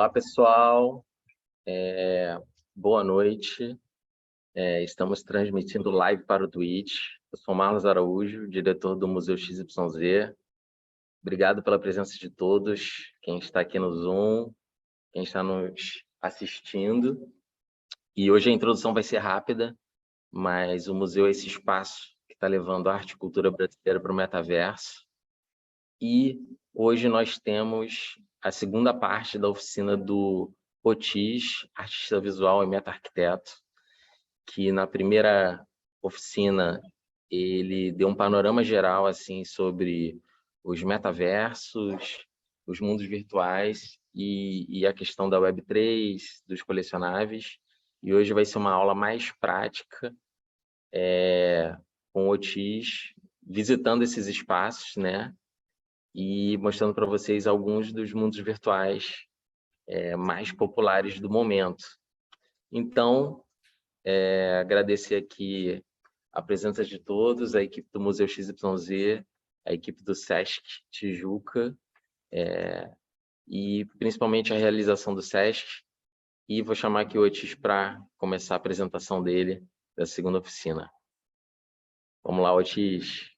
Olá, pessoal. Boa noite. Estamos transmitindo live para o Twitch. Eu sou Marlos Araújo, diretor do Museu XYZ. Obrigado pela presença de todos, quem está aqui no Zoom, quem está nos assistindo. E hoje a introdução vai ser rápida, mas o museu é esse espaço que está levando a arte e cultura brasileira para o metaverso. E hoje nós temos a segunda parte da oficina do Otis, artista visual e meta-arquiteto, que na primeira oficina ele deu um panorama geral assim sobre os metaversos, os mundos virtuais e a questão da Web3, dos colecionáveis. E hoje vai ser uma aula mais prática, com o Otis visitando esses espaços, né? E mostrando para vocês alguns dos mundos virtuais mais populares do momento. Então, agradecer aqui a presença de todos, a equipe do Museu XYZ, a equipe do Sesc Tijuca, e principalmente a realização do Sesc. E vou chamar aqui o Otis para começar a apresentação dele da segunda oficina. Vamos lá, Otis.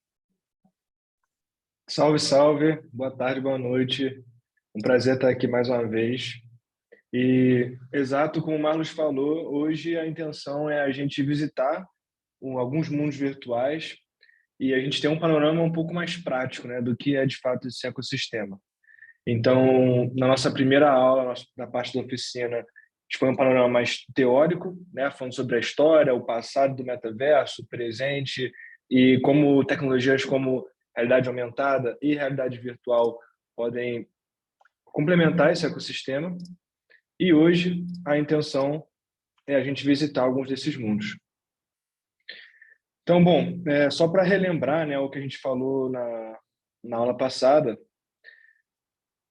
Salve, salve. Boa tarde, boa noite. Um prazer estar aqui mais uma vez. E, exato como o Marlos falou, hoje a intenção é a gente visitar alguns mundos virtuais e a gente ter um panorama um pouco mais prático, né, do que é de fato esse ecossistema. Então, na nossa primeira aula, na parte da oficina, a gente foi um panorama mais teórico, né, falando sobre a história, o passado do metaverso, o presente e como tecnologias como realidade aumentada e realidade virtual podem complementar esse ecossistema. E hoje a intenção é a gente visitar alguns desses mundos. Então, bom, só para relembrar, né, o que a gente falou na aula passada,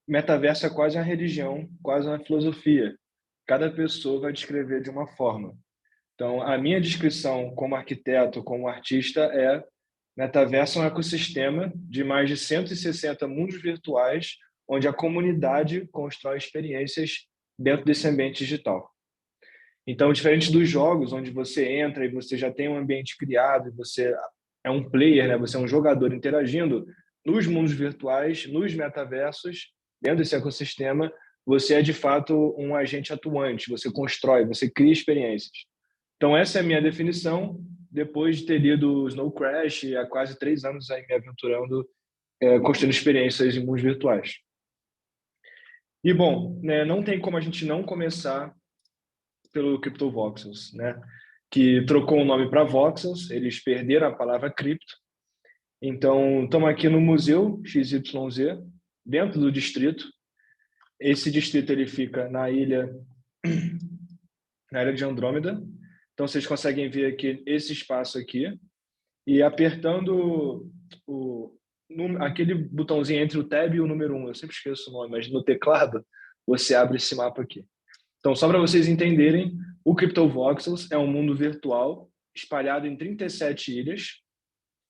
metaverso é quase uma religião, quase uma filosofia. Cada pessoa vai descrever de uma forma. Então, a minha descrição como arquiteto, como artista é: metaverso é um ecossistema de mais de 160 mundos virtuais, onde a comunidade constrói experiências dentro desse ambiente digital. Então, diferente dos jogos, onde você entra e você já tem um ambiente criado, e você é um player, né? Você é um jogador interagindo, nos mundos virtuais, nos metaversos, dentro desse ecossistema, você é de fato um agente atuante, você constrói, você cria experiências. Então, essa é a minha definição, depois de ter lido Snow Crash, há quase 3 anos aí me aventurando, construindo experiências em mundos virtuais. E, bom, né, não tem como a gente não começar pelo CryptoVoxels, né, que trocou o nome para Voxels, eles perderam a palavra cripto. Então, estamos aqui no Museu XYZ, dentro do distrito. Esse distrito ele fica na ilha de Andrômeda. Então, vocês conseguem ver aqui esse espaço aqui. E apertando aquele botãozinho entre o tab e o número 1, eu sempre esqueço o nome, mas no teclado você abre esse mapa aqui. Então, só para vocês entenderem, o CryptoVoxels é um mundo virtual espalhado em 37 ilhas.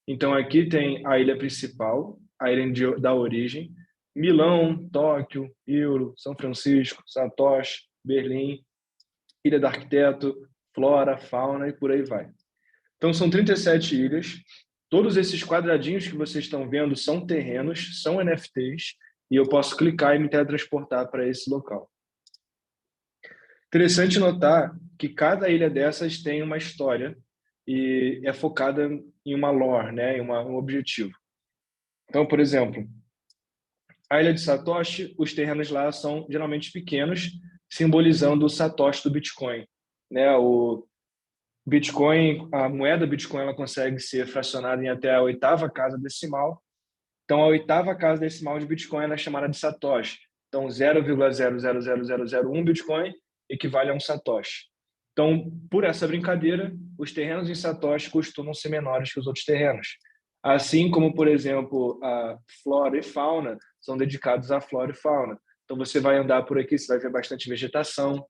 Então, aqui tem a ilha principal, a ilha da origem, Milão, Tóquio, Euro, São Francisco, Satoshi, Berlim, Ilha do Arquiteto, Flora, Fauna e por aí vai. Então, são 37 ilhas. Todos esses quadradinhos que vocês estão vendo são terrenos, são NFTs, e eu posso clicar e me teletransportar para esse local. Interessante notar que cada ilha dessas tem uma história e é focada em uma lore, né, em um objetivo. Então, por exemplo, a ilha de Satoshi, os terrenos lá são geralmente pequenos, simbolizando o Satoshi do Bitcoin, né? O Bitcoin, a moeda Bitcoin, ela consegue ser fracionada em até a 8ª casa decimal. Então, a 8ª casa decimal de Bitcoin ela é chamada de Satoshi. Então, 0,000001 Bitcoin equivale a um Satoshi. Então, por essa brincadeira, os terrenos em Satoshi costumam ser menores que os outros terrenos. Assim como, por exemplo, a flora e fauna são dedicados à flora e fauna. Então, você vai andar por aqui, você vai ver bastante vegetação.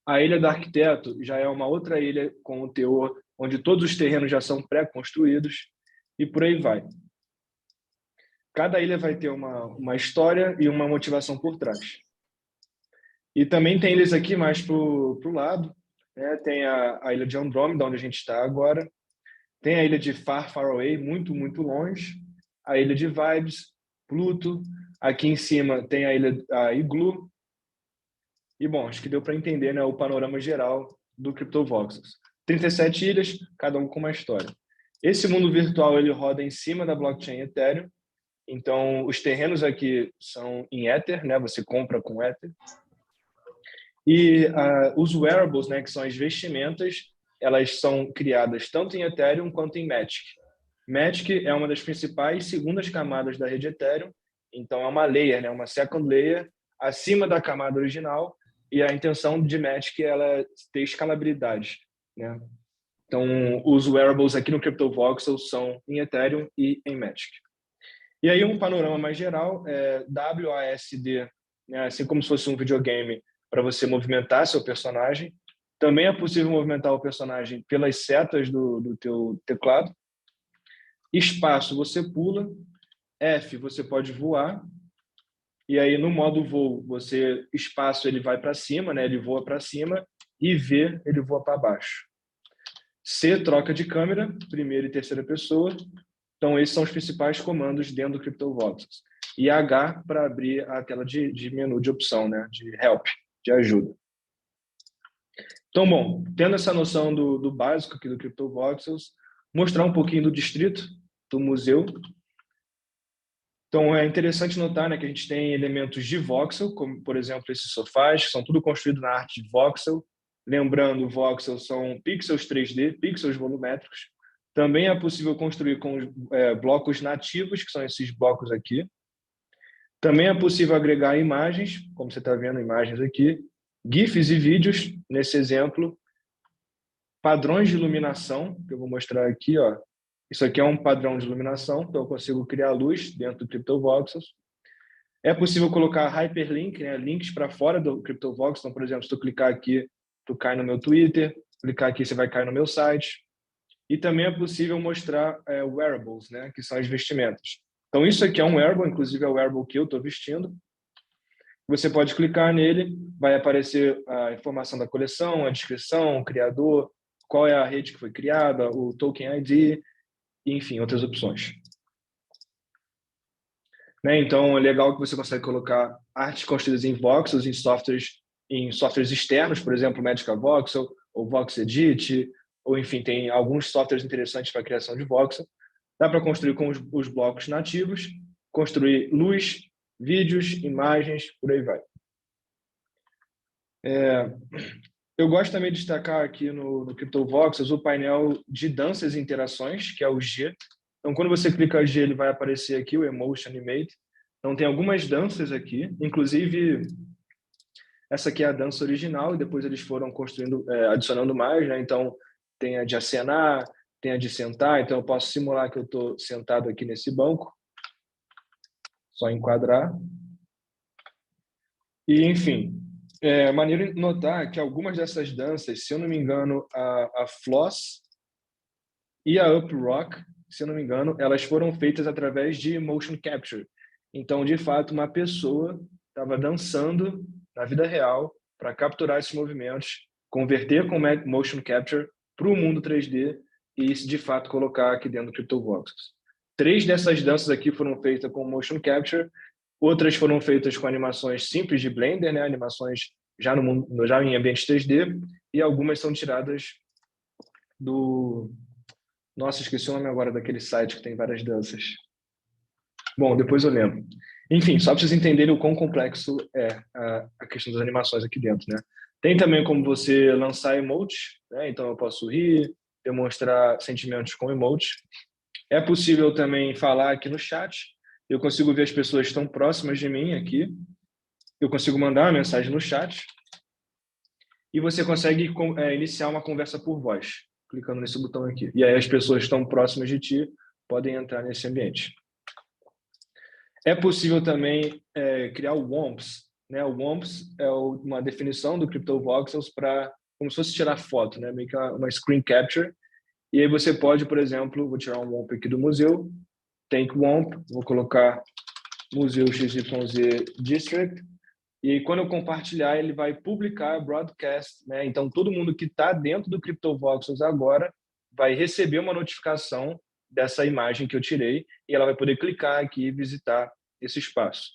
A Ilha do Arquiteto já é uma outra ilha com um teor onde todos os terrenos já são pré-construídos e por aí vai. Cada ilha vai ter uma história e uma motivação por trás. E também tem ilhas aqui mais para o lado, né? Tem a ilha de Andrômeda, onde a gente está agora. Tem a ilha de Far Far Away, muito, muito longe. A ilha de Vibes, Pluto. Aqui em cima tem a ilha Igloo. E, bom, acho que deu para entender, né, o panorama geral do CryptoVoxels. 37 ilhas, cada um com uma história. Esse mundo virtual ele roda em cima da blockchain Ethereum. Então, os terrenos aqui são em Ether, né? Você compra com Ether. E os wearables, né, que são as vestimentas, elas são criadas tanto em Ethereum quanto em Matic. Matic é uma das principais segundas camadas da rede Ethereum. Então, é uma layer, né, uma second layer acima da camada original. E a intenção de Matic é ela ter escalabilidade, né? Então, os wearables aqui no CryptoVoxel são em Ethereum e em Matic. E aí, um panorama mais geral, WASD, né, assim como se fosse um videogame, para você movimentar seu personagem. Também é possível movimentar o personagem pelas setas do teu teclado. Espaço, você pula. F, você pode voar. E aí, no modo voo, espaço ele vai para cima, né? Ele voa para cima. E V, ele voa para baixo. C, troca de câmera, primeira e terceira pessoa. Então, esses são os principais comandos dentro do CryptoVoxels. E H para abrir a tela de menu de opção, né? De help, de ajuda. Então, bom, tendo essa noção do básico aqui do CryptoVoxels, mostrar um pouquinho do distrito, do museu. Então, é interessante notar, né, que a gente tem elementos de voxel, como, por exemplo, esses sofás, que são tudo construído na arte de voxel. Lembrando, voxel são pixels 3D, pixels volumétricos. Também é possível construir com blocos nativos, que são esses blocos aqui. Também é possível agregar imagens, como você está vendo, imagens aqui, GIFs e vídeos, nesse exemplo, padrões de iluminação, que eu vou mostrar aqui, ó. Isso aqui é um padrão de iluminação, então eu consigo criar luz dentro do CryptoVoxels. É possível colocar hyperlink, né, links para fora do CryptoVoxels. Então, por exemplo, se tu clicar aqui, tu cai no meu Twitter, clicar aqui, você vai cair no meu site. E também é possível mostrar wearables, né, que são as vestimentas. Então, isso aqui é um wearable, inclusive é o wearable que eu estou vestindo. Você pode clicar nele, vai aparecer a informação da coleção, a descrição, o criador, qual é a rede que foi criada, o token ID, e, enfim, outras opções. Né? Então, é legal que você consegue colocar artes construídas em voxels, em softwares externos, por exemplo, Magica Voxel, ou VoxEdit, ou, enfim, tem alguns softwares interessantes para a criação de voxel. Dá para construir com os blocos nativos, construir luz, vídeos, imagens, por aí vai. Eu gosto também de destacar aqui no CryptoVoxels o painel de danças e interações, que é o G. Então, quando você clica G, ele vai aparecer aqui o Emotion Animate. Então, tem algumas danças aqui, inclusive essa aqui é a dança original e depois eles foram construindo, adicionando mais, né? Então, tem a de acenar, tem a de sentar. Então, eu posso simular que eu estou sentado aqui nesse banco. Só enquadrar. E, enfim, é maneiro notar que algumas dessas danças, se eu não me engano, a Floss e a Up Rock, se eu não me engano, elas foram feitas através de motion capture. Então, de fato, uma pessoa estava dançando na vida real para capturar esses movimentos, converter com motion capture para o mundo 3D e, de fato, colocar aqui dentro do CryptoVoxels. 3 dessas danças aqui foram feitas com motion capture, outras foram feitas com animações simples de Blender, né? Animações já em ambiente 3D, e algumas são tiradas do... Nossa, esqueci o nome agora daquele site que tem várias danças. Bom, depois eu lembro. Enfim, só para vocês entenderem o quão complexo é a questão das animações aqui dentro, né? Tem também como você lançar emotes, né? Então eu posso rir, demonstrar sentimentos com emotes. É possível também falar aqui no chat. Eu consigo ver as pessoas que estão próximas de mim aqui. Eu consigo mandar uma mensagem no chat. E você consegue iniciar uma conversa por voz, clicando nesse botão aqui. E aí as pessoas que estão próximas de ti podem entrar nesse ambiente. É possível também criar o WOMPs, né? O WOMPs é uma definição do CryptoVoxels para, como se fosse tirar foto, né? Meio que uma screen capture. E aí você pode, por exemplo, vou tirar um WOMP aqui do museu, Tank WOMP, vou colocar Museu XYZ District, E aí, quando eu compartilhar, ele vai publicar broadcast, né? Então, todo mundo que está dentro do CryptoVoxels agora vai receber uma notificação dessa imagem que eu tirei e ela vai poder clicar aqui e visitar esse espaço.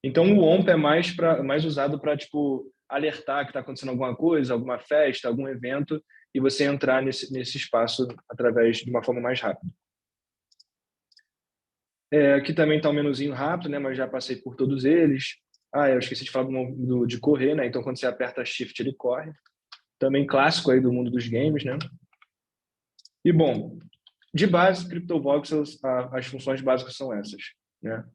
Então, o OMP é mais usado para tipo alertar que está acontecendo alguma coisa, alguma festa, algum evento, e você entrar nesse espaço através de uma forma mais rápida. Aqui também está um menuzinho rápido, né? Mas já passei por todos eles. Eu esqueci de falar de correr, né? Então, quando você aperta Shift, ele corre. Também clássico aí do mundo dos games, né? E, bom, de base, CryptoVoxels, as funções básicas são essas, né?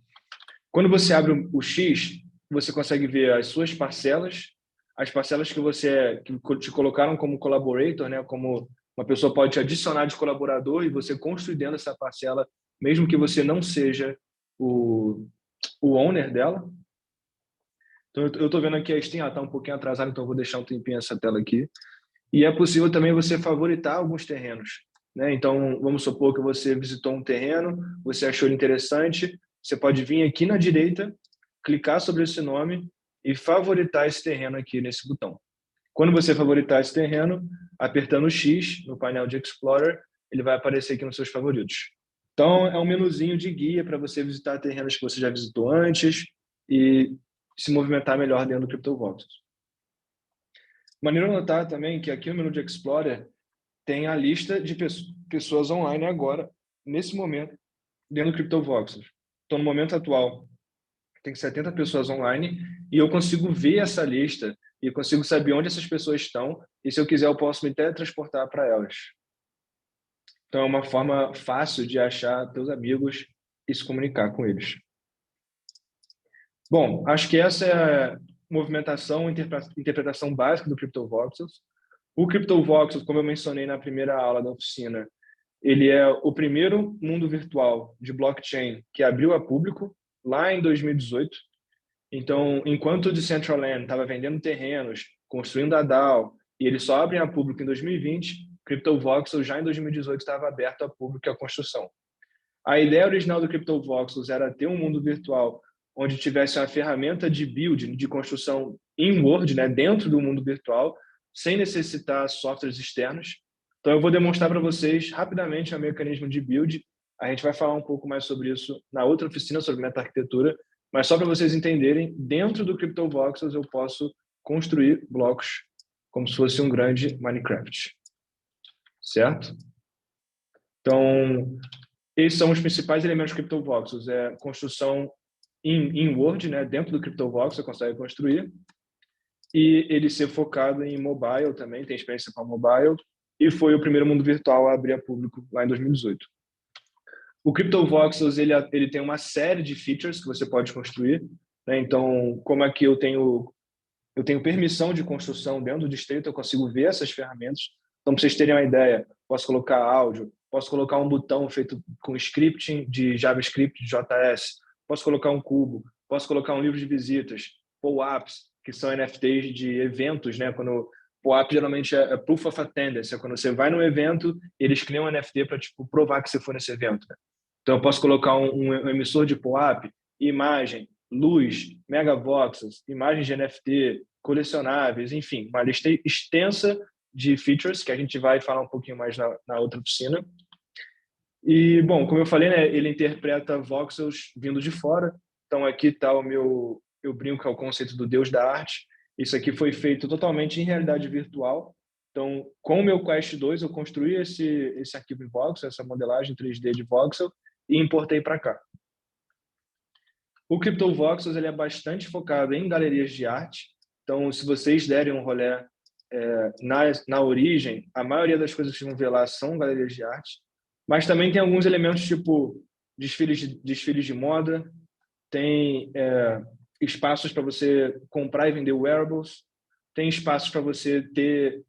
Quando você abre o X, você consegue ver as suas parcelas, as parcelas que te colocaram como collaborator, né? Como uma pessoa pode te adicionar de colaborador e você construir dentro dessa parcela, mesmo que você não seja o owner dela. Então, eu estou vendo aqui a Steam, está um pouquinho atrasada, então eu vou deixar um tempinho essa tela aqui. E é possível também você favoritar alguns terrenos, né? Então, vamos supor que você visitou um terreno, você achou ele interessante, você pode vir aqui na direita, clicar sobre esse nome e favoritar esse terreno aqui nesse botão. Quando você favoritar esse terreno, apertando o X no painel de Explorer, ele vai aparecer aqui nos seus favoritos. Então, é um menuzinho de guia para você visitar terrenos que você já visitou antes e se movimentar melhor dentro do CryptoVoxels. Maneiro notar também que aqui no menu de Explorer tem a lista de pessoas online agora, nesse momento, dentro do CryptoVoxels. Então, no momento atual, tem 70 pessoas online e eu consigo ver essa lista e consigo saber onde essas pessoas estão e, se eu quiser, eu posso me teletransportar para elas. Então, é uma forma fácil de achar teus amigos e se comunicar com eles. Bom, acho que essa é a movimentação, interpretação básica do CryptoVoxels. O CryptoVoxels, como eu mencionei na primeira aula da oficina, ele é o primeiro mundo virtual de blockchain que abriu a público lá em 2018. Então, enquanto o Decentraland estava vendendo terrenos, construindo a DAO, e eles só abrem a público em 2020, CryptoVoxels já em 2018 estava aberto a público e a construção. A ideia original do CryptoVoxels era ter um mundo virtual onde tivesse uma ferramenta de build, de construção in-world, né, dentro do mundo virtual, sem necessitar softwares externos. Então, eu vou demonstrar para vocês rapidamente o mecanismo de build. A gente vai falar um pouco mais sobre isso na outra oficina, sobre meta-arquitetura, mas só para vocês entenderem, dentro do CryptoVoxels eu posso construir blocos como se fosse um grande Minecraft. Certo? Então, esses são os principais elementos do CryptoVoxels. Construção em Word, né? Dentro do CryptoVoxels você consegue construir. E ele ser focado em mobile também, tem experiência com mobile. E foi o primeiro mundo virtual a abrir a público lá em 2018. O CryptoVoxels, ele tem uma série de features que você pode construir, né? Então, como aqui eu tenho permissão de construção dentro do distrito, eu consigo ver essas ferramentas. Então, para vocês terem uma ideia, posso colocar áudio, posso colocar um botão feito com scripting de JavaScript, de JS, posso colocar um cubo, posso colocar um livro de visitas, POAPs, que são NFTs de eventos, né? Quando POAP geralmente é Proof of Attendance, é quando você vai num evento, eles criam um NFT para tipo, provar que você foi nesse evento, né? Então, eu posso colocar um emissor de POAP, imagem, luz, megavoxels, imagens de NFT, colecionáveis, enfim, uma lista extensa de features que a gente vai falar um pouquinho mais na outra oficina. E, bom, como eu falei, né, ele interpreta voxels vindo de fora. Então, aqui está eu brinco que é o conceito do Deus da arte. Isso aqui foi feito totalmente em realidade virtual. Então, com o meu Quest 2, eu construí esse arquivo em voxel, essa modelagem 3D de voxel, e importei para cá. O CryptoVoxels ele é bastante focado em galerias de arte. Então, se vocês derem um rolê na origem, a maioria das coisas que vocês vão ver lá são galerias de arte. Mas também tem alguns elementos tipo desfiles de moda, tem espaços para você comprar e vender wearables, tem espaços para você ter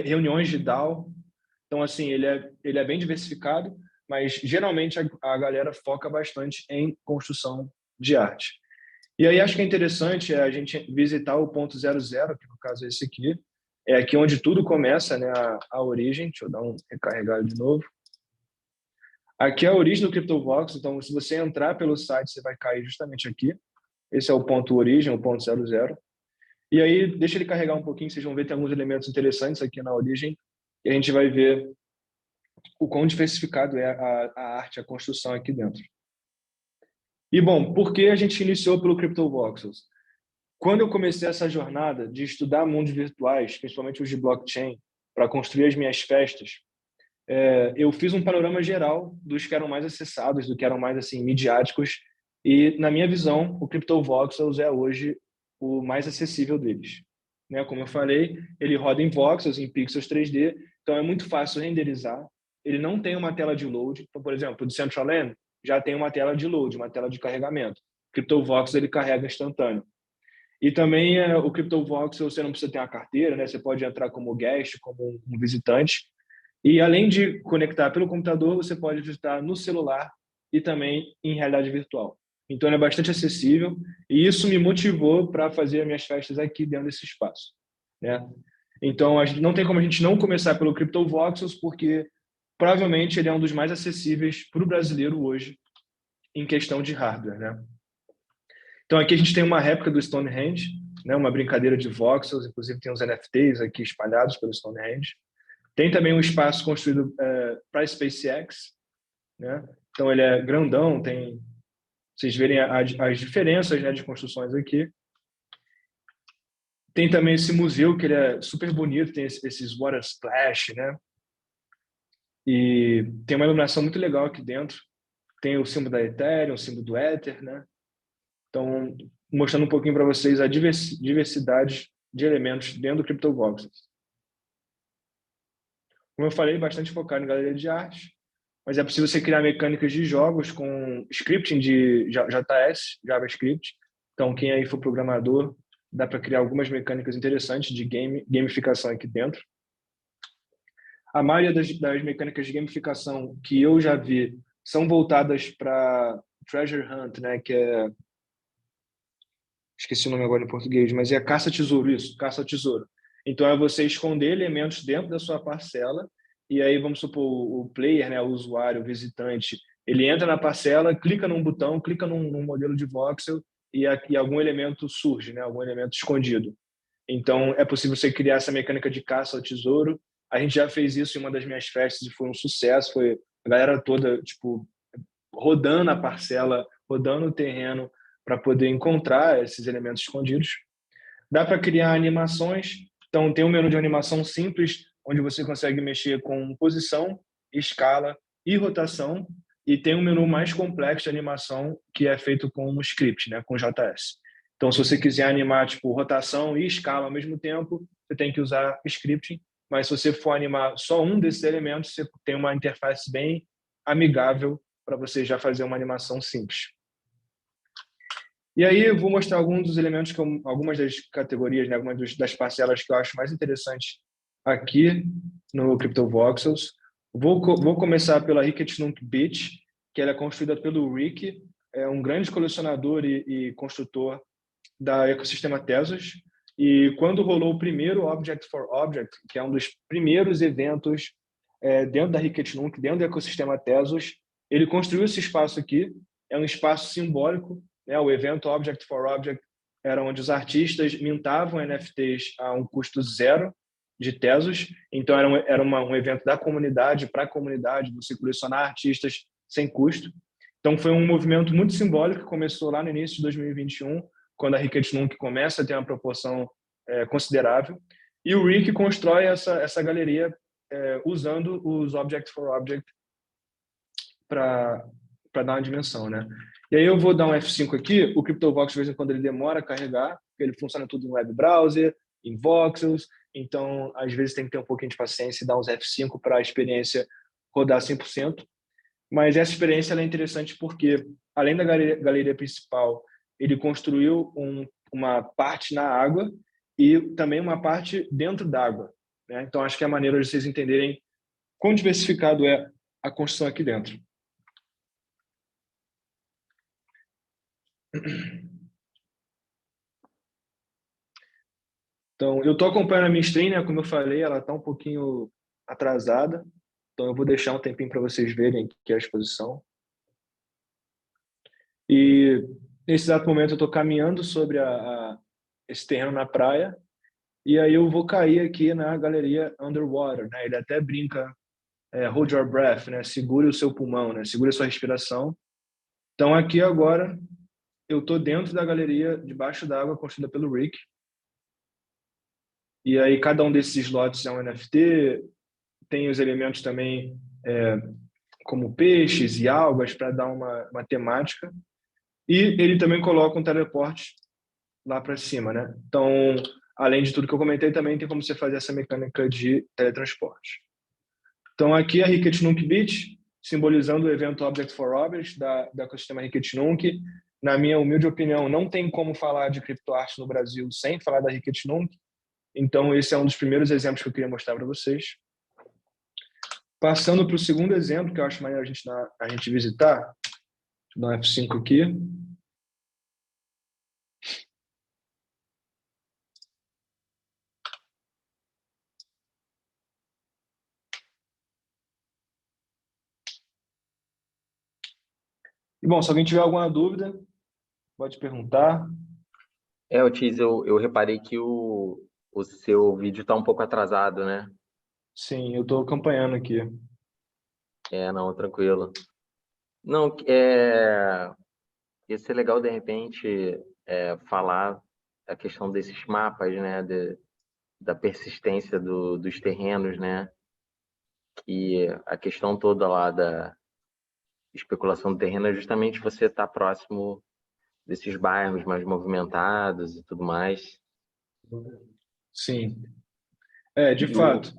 reuniões de DAO. Então, assim, ele é bem diversificado, mas geralmente a galera foca bastante em construção de arte. E aí acho que é interessante a gente visitar o ponto 00, que no caso é esse aqui, é aqui onde tudo começa, né, a origem. Deixa eu dar um recarregado de novo. Aqui é a origem do CryptoVoxels, então se você entrar pelo site, você vai cair justamente aqui. Esse é o ponto origem, o ponto 00. E aí, deixa ele carregar um pouquinho, vocês vão ver, tem alguns elementos interessantes aqui na origem, e a gente vai ver o quão diversificado é a arte, a construção aqui dentro. E, bom, por que a gente iniciou pelo CryptoVoxels? Quando eu comecei essa jornada de estudar mundos virtuais, principalmente os de blockchain, para construir as minhas festas, eu fiz um panorama geral dos que eram mais acessados, do que eram mais assim midiáticos, e na minha visão, o CryptoVoxels é hoje o mais acessível deles. Né? Como eu falei, ele roda em voxels, em pixels 3D, então é muito fácil renderizar. Ele não tem uma tela de load, então, por exemplo, o Decentraland já tem uma tela de load, uma tela de carregamento. O CryptoVoxels ele carrega instantâneo. E também o CryptoVoxel você não precisa ter uma carteira, né? Você pode entrar como guest, como um visitante. E além de conectar pelo computador, você pode visitar no celular e também em realidade virtual. Então, ele é bastante acessível e isso me motivou para fazer as minhas festas aqui dentro desse espaço, né? Então, não tem como a gente não começar pelo CryptoVoxels, porque provavelmente ele é um dos mais acessíveis para o brasileiro hoje em questão de hardware, né? Então, aqui a gente tem uma réplica do Stonehenge, né? Uma brincadeira de voxels, inclusive tem uns NFTs aqui espalhados pelo Stonehenge. Tem também um espaço construído para a SpaceX, né? Então ele é grandão, tem vocês verem as diferenças, né, de construções aqui. Tem também esse museu que ele é super bonito, tem esses water splash, né? E tem uma iluminação muito legal aqui dentro. Tem o símbolo da Ethereum, o símbolo do Ether, né? Então, mostrando um pouquinho para vocês a diversidade de elementos dentro do CryptoVoxels. Como eu falei, bastante focado em galeria de arte, mas é possível você criar mecânicas de jogos com scripting de JS, JavaScript. Então, quem aí for programador, dá para criar algumas mecânicas interessantes de gamificação aqui dentro. A maioria das mecânicas de gamificação que eu já vi são voltadas para treasure hunt, né, que é... Esqueci o nome agora em português, mas é caça-tesouro, isso, caça-tesouro. Então, é você esconder elementos dentro da sua parcela e aí, vamos supor, o player, né, o usuário, o visitante, ele entra na parcela, clica num botão, clica num modelo de voxel e algum elemento surge, né, algum elemento escondido. Então, é possível você criar essa mecânica de caça ao tesouro. A gente já fez isso em uma das minhas festas e foi um sucesso. Foi a galera toda, tipo, rodando a parcela, rodando o terreno para poder encontrar esses elementos escondidos. Dá para criar animações. Então, tem um menu de animação simples, onde você consegue mexer com posição, escala e rotação. E tem um menu mais complexo de animação, que é feito com um script, né, com JS. Então, se você quiser animar tipo rotação e escala ao mesmo tempo, você tem que usar scripting. Mas se você for animar só um desses elementos, você tem uma interface bem amigável para você já fazer uma animação simples. E aí eu vou mostrar alguns dos elementos, algumas das categorias, né, algumas das parcelas que eu acho mais interessantes aqui no CryptoVoxels. Vou começar pela Ricketts-Nunc Beach, que ela é construída pelo Rick, é um grande colecionador e construtor da ecossistema Tezos. E quando rolou o primeiro Object for Object, que é um dos primeiros eventos dentro da Ricketts-Nunc, dentro do ecossistema Tezos, ele construiu esse espaço aqui, é um espaço simbólico, né? O evento Object for Object era onde os artistas mintavam NFTs a um custo zero de Tezos, então era um evento da comunidade, para a comunidade, você colecionar artistas sem custo. Então foi um movimento muito simbólico que começou lá no início de 2021, quando a Ricketts-Nunc começa a ter uma proporção considerável, e o Rick constrói essa galeria usando os Object for Object para dar uma dimensão, né? E aí eu vou dar um F5 aqui, o CryptoVox de vez em quando ele demora a carregar, porque ele funciona tudo em web browser, em voxels, então às vezes tem que ter um pouquinho de paciência e dar uns F5 para a experiência rodar 100%. Mas essa experiência ela é interessante porque, além da galeria principal, ele construiu uma parte na água e também uma parte dentro d'água, né? Então acho que é a maneira de vocês entenderem quão diversificado é a construção aqui dentro. Então, eu estou acompanhando a minha stream, né? Como eu falei, ela está um pouquinho atrasada. Então, eu vou deixar um tempinho para vocês verem que é a exposição. E Nesse exato momento eu estou caminhando sobre esse terreno na praia, e aí eu vou cair aqui na galeria Underwater, né? Ele até brinca, hold your breath, né? Segure o seu pulmão, né? Segure a sua respiração. Então aqui agora eu estou dentro da galeria debaixo d'água construída pelo Rick, e aí cada um desses slots é um NFT, tem os elementos também como peixes e algas para dar uma temática, e ele também coloca um teleporte lá para cima, né? Então, além de tudo que eu comentei, também tem como você fazer essa mecânica de teletransporte. Então, aqui a Hic Nunc Beach, simbolizando o evento Object for Object da ecossistema Hic Nunc. Na minha humilde opinião, não tem como falar de criptoarte no Brasil sem falar da Hic Nunc. Então, esse é um dos primeiros exemplos que eu queria mostrar para vocês. Passando para o segundo exemplo, que eu acho maneiro a gente visitar. Deixa eu dar um F5 aqui. E, bom, se alguém tiver alguma dúvida, pode perguntar. Otis, eu reparei que o seu vídeo está um pouco atrasado, né? Sim, eu estou acompanhando aqui. Não, tranquilo. Não, ia ser legal, de repente, falar a questão desses mapas, né? Da persistência dos terrenos, né? Que a questão toda lá da especulação do terreno é justamente você estar próximo desses bairros mais movimentados e tudo mais. Sim. De fato.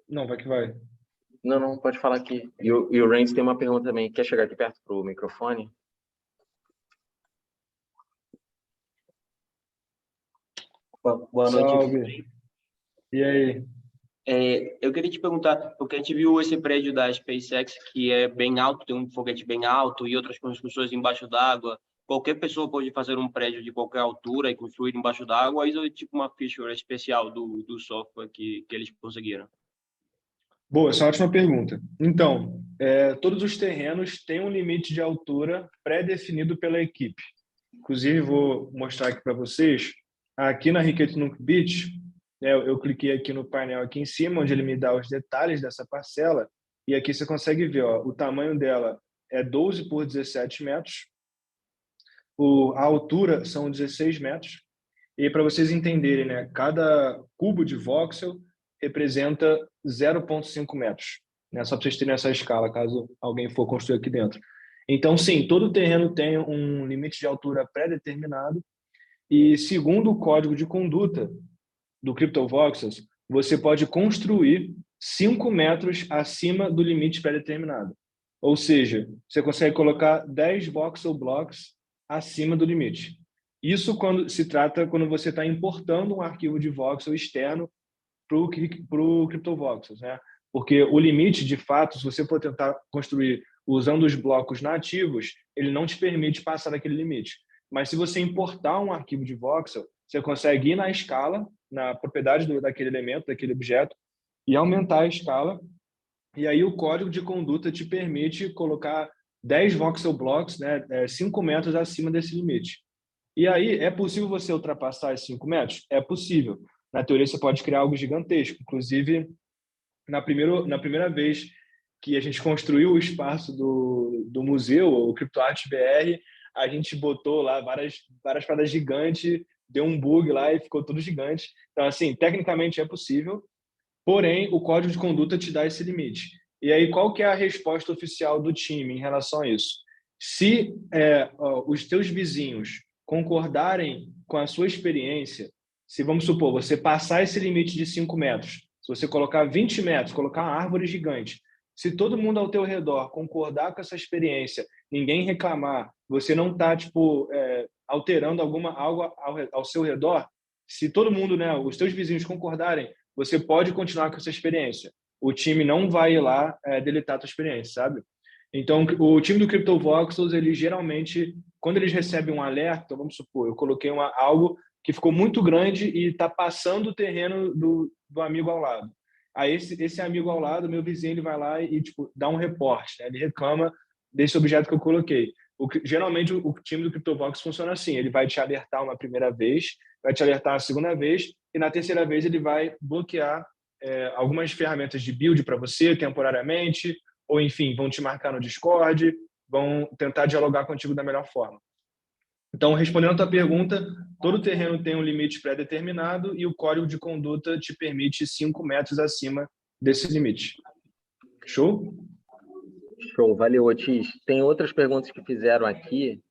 Não, vai que vai. Não, pode falar aqui. E o Randy tem uma pergunta também. Quer chegar aqui perto pro microfone? Boa noite. Salve. E aí? Eu queria te perguntar, porque a gente viu esse prédio da SpaceX, que é bem alto, tem um foguete bem alto e outras construções embaixo d'água. Qualquer pessoa pode fazer um prédio de qualquer altura e construir embaixo d'água, isso é tipo uma feature especial do software que eles conseguiram. Boa, essa é uma ótima pergunta. Então, todos os terrenos têm um limite de altura pré-definido pela equipe. Inclusive, vou mostrar aqui para vocês. Aqui na Hic Nunc Beach, eu cliquei aqui no painel aqui em cima, onde ele me dá os detalhes dessa parcela, e aqui você consegue ver, ó, o tamanho dela é 12 por 17 metros, a altura são 16 metros, e para vocês entenderem, né, cada cubo de voxel representa 0,5 metros, né, só para vocês terem essa escala, caso alguém for construir aqui dentro. Então, sim, todo terreno tem um limite de altura pré-determinado, e segundo o código de conduta do CryptoVoxels, você pode construir 5 metros acima do limite pré-determinado. Ou seja, você consegue colocar 10 voxel blocks acima do limite. Isso quando você está importando um arquivo de voxel externo para o CryptoVoxels, né? Porque o limite, de fato, se você for tentar construir usando os blocos nativos, ele não te permite passar daquele limite. Mas se você importar um arquivo de voxel, você consegue ir na escala, na propriedade daquele elemento, daquele objeto, e aumentar a escala. E aí o código de conduta te permite colocar 10 voxel blocks, né, 5 metros acima desse limite. E aí, é possível você ultrapassar esses 5 metros? É possível. Na teoria, você pode criar algo gigantesco. Inclusive, na primeira vez que a gente construiu o espaço do museu, o CryptoArt BR, a gente botou lá várias paradas gigantes, deu um bug lá e ficou tudo gigante. Então, assim, tecnicamente é possível, porém, o código de conduta te dá esse limite. E aí, qual que é a resposta oficial do time em relação a isso? Se os teus vizinhos concordarem com a sua experiência, se vamos supor, você passar esse limite de 5 metros, se você colocar 20 metros, colocar uma árvore gigante, se todo mundo ao teu redor concordar com essa experiência, ninguém reclamar, você não está alterando algo ao seu redor, se todo mundo, né, os teus vizinhos concordarem, você pode continuar com essa experiência. O time não vai ir lá deletar a tua experiência, sabe? Então, o time do CryptoVoxels, ele geralmente, quando eles recebem um alerta, vamos supor, eu coloquei algo que ficou muito grande e está passando o terreno do amigo ao lado. Aí esse amigo ao lado, meu vizinho, ele vai lá e dá um reporte, né? Ele reclama desse objeto que eu coloquei. Geralmente, o time do CryptoVox funciona assim, ele vai te alertar uma primeira vez, vai te alertar uma segunda vez, e na terceira vez ele vai bloquear algumas ferramentas de build para você temporariamente, ou enfim, vão te marcar no Discord, vão tentar dialogar contigo da melhor forma. Então, respondendo a tua pergunta, todo terreno tem um limite pré-determinado e o código de conduta te permite 5 metros acima desse limite. Show? Show, valeu, Otis. Tem outras perguntas que fizeram aqui.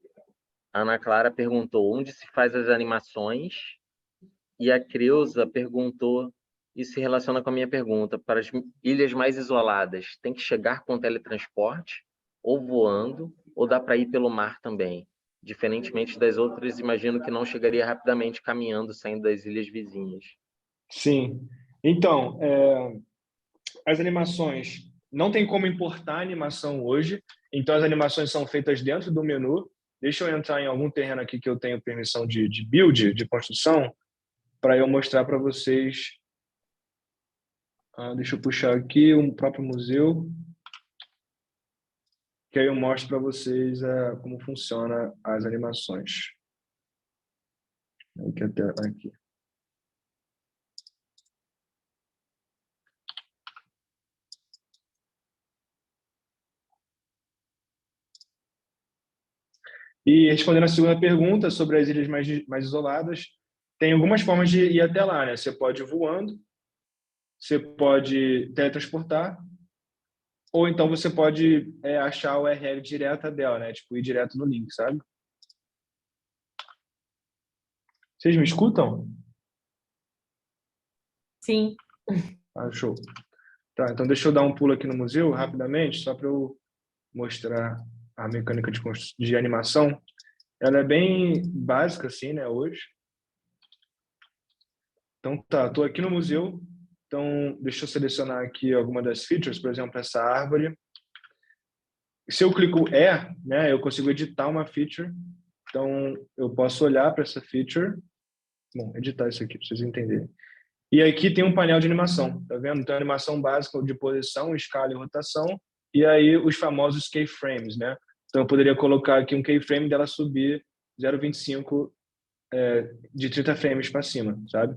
A Ana Clara perguntou onde se faz as animações e a Creuza perguntou, isso se relaciona com a minha pergunta, para as ilhas mais isoladas, tem que chegar com teletransporte ou voando, ou dá para ir pelo mar também? Diferentemente das outras, imagino que não chegaria rapidamente caminhando, saindo das ilhas vizinhas. Sim. Então, as animações, não tem como importar a animação hoje, então as animações são feitas dentro do menu. Deixa eu entrar em algum terreno aqui que eu tenho permissão de build, de construção, para eu mostrar para vocês. Deixa eu puxar aqui o próprio museu, que aí eu mostro para vocês como funciona as animações. Aqui. E respondendo a segunda pergunta sobre as ilhas mais isoladas, tem algumas formas de ir até lá, né? Você pode ir voando, você pode teletransportar, ou então você pode achar o URL direta dela, né? Tipo, ir direto no link, sabe? Vocês me escutam? Sim. Show. Tá, então deixa eu dar um pulo aqui no museu, rapidamente, só para eu mostrar a mecânica de animação. Ela é bem básica, assim, né, hoje. Então, tá, estou aqui no museu. Então, deixa eu selecionar aqui alguma das features, por exemplo, essa árvore. Se eu clico E, né, eu consigo editar uma feature. Então, eu posso olhar para essa feature. Bom, editar isso aqui para vocês entenderem. E aqui tem um painel de animação, tá vendo? Então, animação básica de posição, escala e rotação. E aí, os famosos keyframes, né? Então, eu poderia colocar aqui um keyframe dela subir 0,25 de 30 frames para cima, sabe?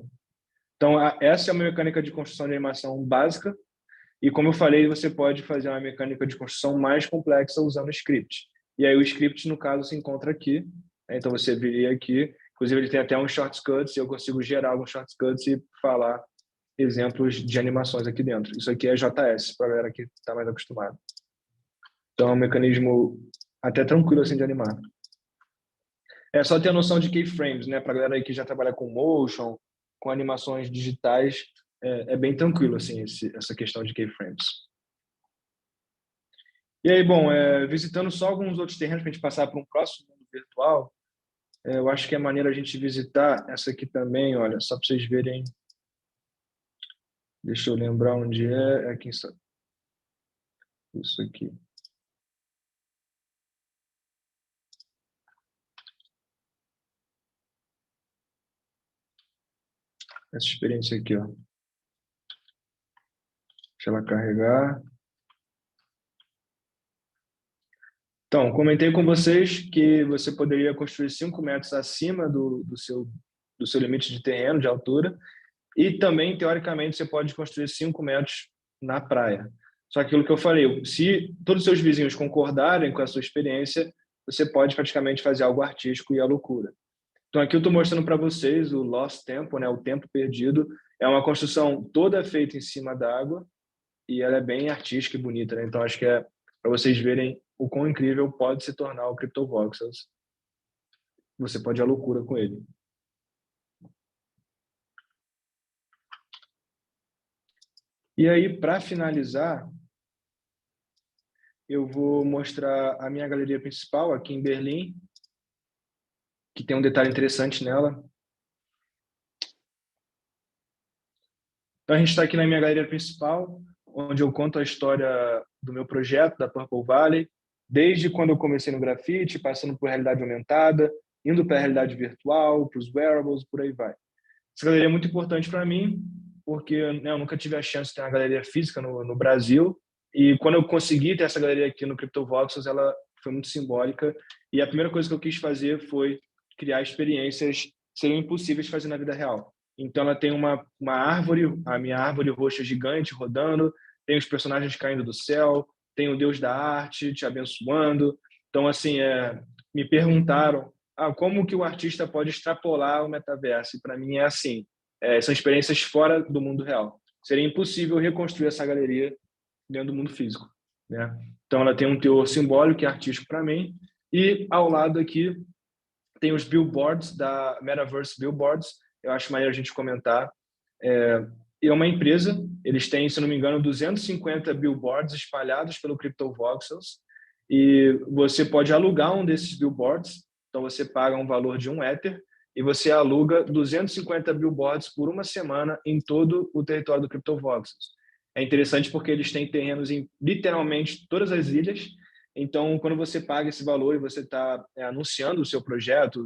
Então, essa é uma mecânica de construção de animação básica. E, como eu falei, você pode fazer uma mecânica de construção mais complexa usando script. E aí, o script, no caso, se encontra aqui. Então, você viria aqui. Inclusive, ele tem até uns shortcuts, e eu consigo gerar alguns shortcuts e falar exemplos de animações aqui dentro. Isso aqui é JS, para a galera que está mais acostumada. Então, é um mecanismo até tranquilo assim de animar. É só ter a noção de keyframes, né? Para a galera aí que já trabalha com motion, com animações digitais, é bem tranquilo assim essa questão de keyframes. E aí, bom, visitando só alguns outros terrenos para a gente passar para um próximo mundo virtual, eu acho que é maneiro a gente visitar essa aqui também, olha, só para vocês verem. Deixa eu lembrar onde é aqui em isso aqui. Essa experiência aqui, ó. Deixa ela carregar. Então, comentei com vocês que você poderia construir 5 metros acima do seu limite de terreno, de altura, e também, teoricamente, você pode construir 5 metros na praia. Só que aquilo que eu falei, se todos os seus vizinhos concordarem com a sua experiência, você pode praticamente fazer algo artístico e a loucura. Então, aqui eu estou mostrando para vocês o Lost Tempo, né, o tempo perdido. É uma construção toda feita em cima d'água e ela é bem artística e bonita, né? Então, acho que é para vocês verem o quão incrível pode se tornar o CryptoVoxels. Você pode ir à loucura com ele. E aí, para finalizar, eu vou mostrar a minha galeria principal aqui em Berlim, que tem um detalhe interessante nela. Então, a gente está aqui na minha galeria principal, onde eu conto a história do meu projeto, da Purple Valley, desde quando eu comecei no grafite, passando por realidade aumentada, indo para a realidade virtual, para os wearables, por aí vai. Essa galeria é muito importante para mim, porque né, eu nunca tive a chance de ter uma galeria física no Brasil, e quando eu consegui ter essa galeria aqui no CryptoVoxels, ela foi muito simbólica. E a primeira coisa que eu quis fazer foi criar experiências que seriam impossíveis de fazer na vida real. Então, ela tem uma árvore, a minha árvore roxa gigante rodando, tem os personagens caindo do céu, tem o Deus da arte te abençoando. Então, assim, me perguntaram como que o artista pode extrapolar o metaverso. E para mim é assim, são experiências fora do mundo real. Seria impossível reconstruir essa galeria dentro do mundo físico, né? Então, ela tem um teor simbólico e artístico para mim. E ao lado aqui tem os billboards da Metaverse Billboards. Eu acho maneiro a gente comentar. É uma empresa, eles têm, se não me engano, 250 billboards espalhados pelo CryptoVoxels, e você pode alugar um desses billboards. Então, você paga um valor de 1 Ether e você aluga 250 billboards por uma semana em todo o território do CryptoVoxels. É interessante porque eles têm terrenos em literalmente todas as ilhas. Então, quando você paga esse valor e você está anunciando o seu projeto,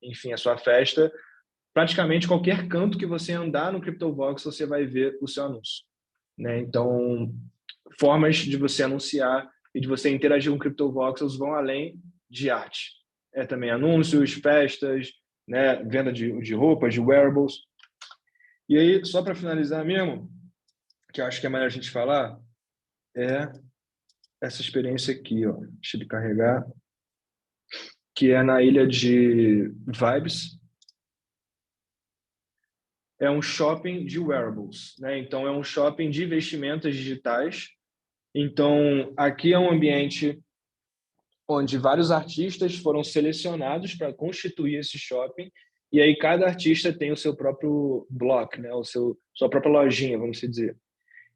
enfim, a sua festa, praticamente qualquer canto que você andar no CryptoVoxels, você vai ver o seu anúncio, né? Então, formas de você anunciar e de você interagir com o CryptoVoxels vão além de arte. Também anúncios, festas, né? Venda de roupas, de wearables. E aí, só para finalizar mesmo, que eu acho que é melhor a gente falar, é essa experiência aqui, ó. Deixa ele carregar, que é na ilha de Vibes. É um shopping de wearables, né? Então, é um shopping de vestimentas digitais. Então, aqui é um ambiente onde vários artistas foram selecionados para constituir esse shopping, e aí cada artista tem o seu próprio bloco, né? Sua própria lojinha, vamos dizer.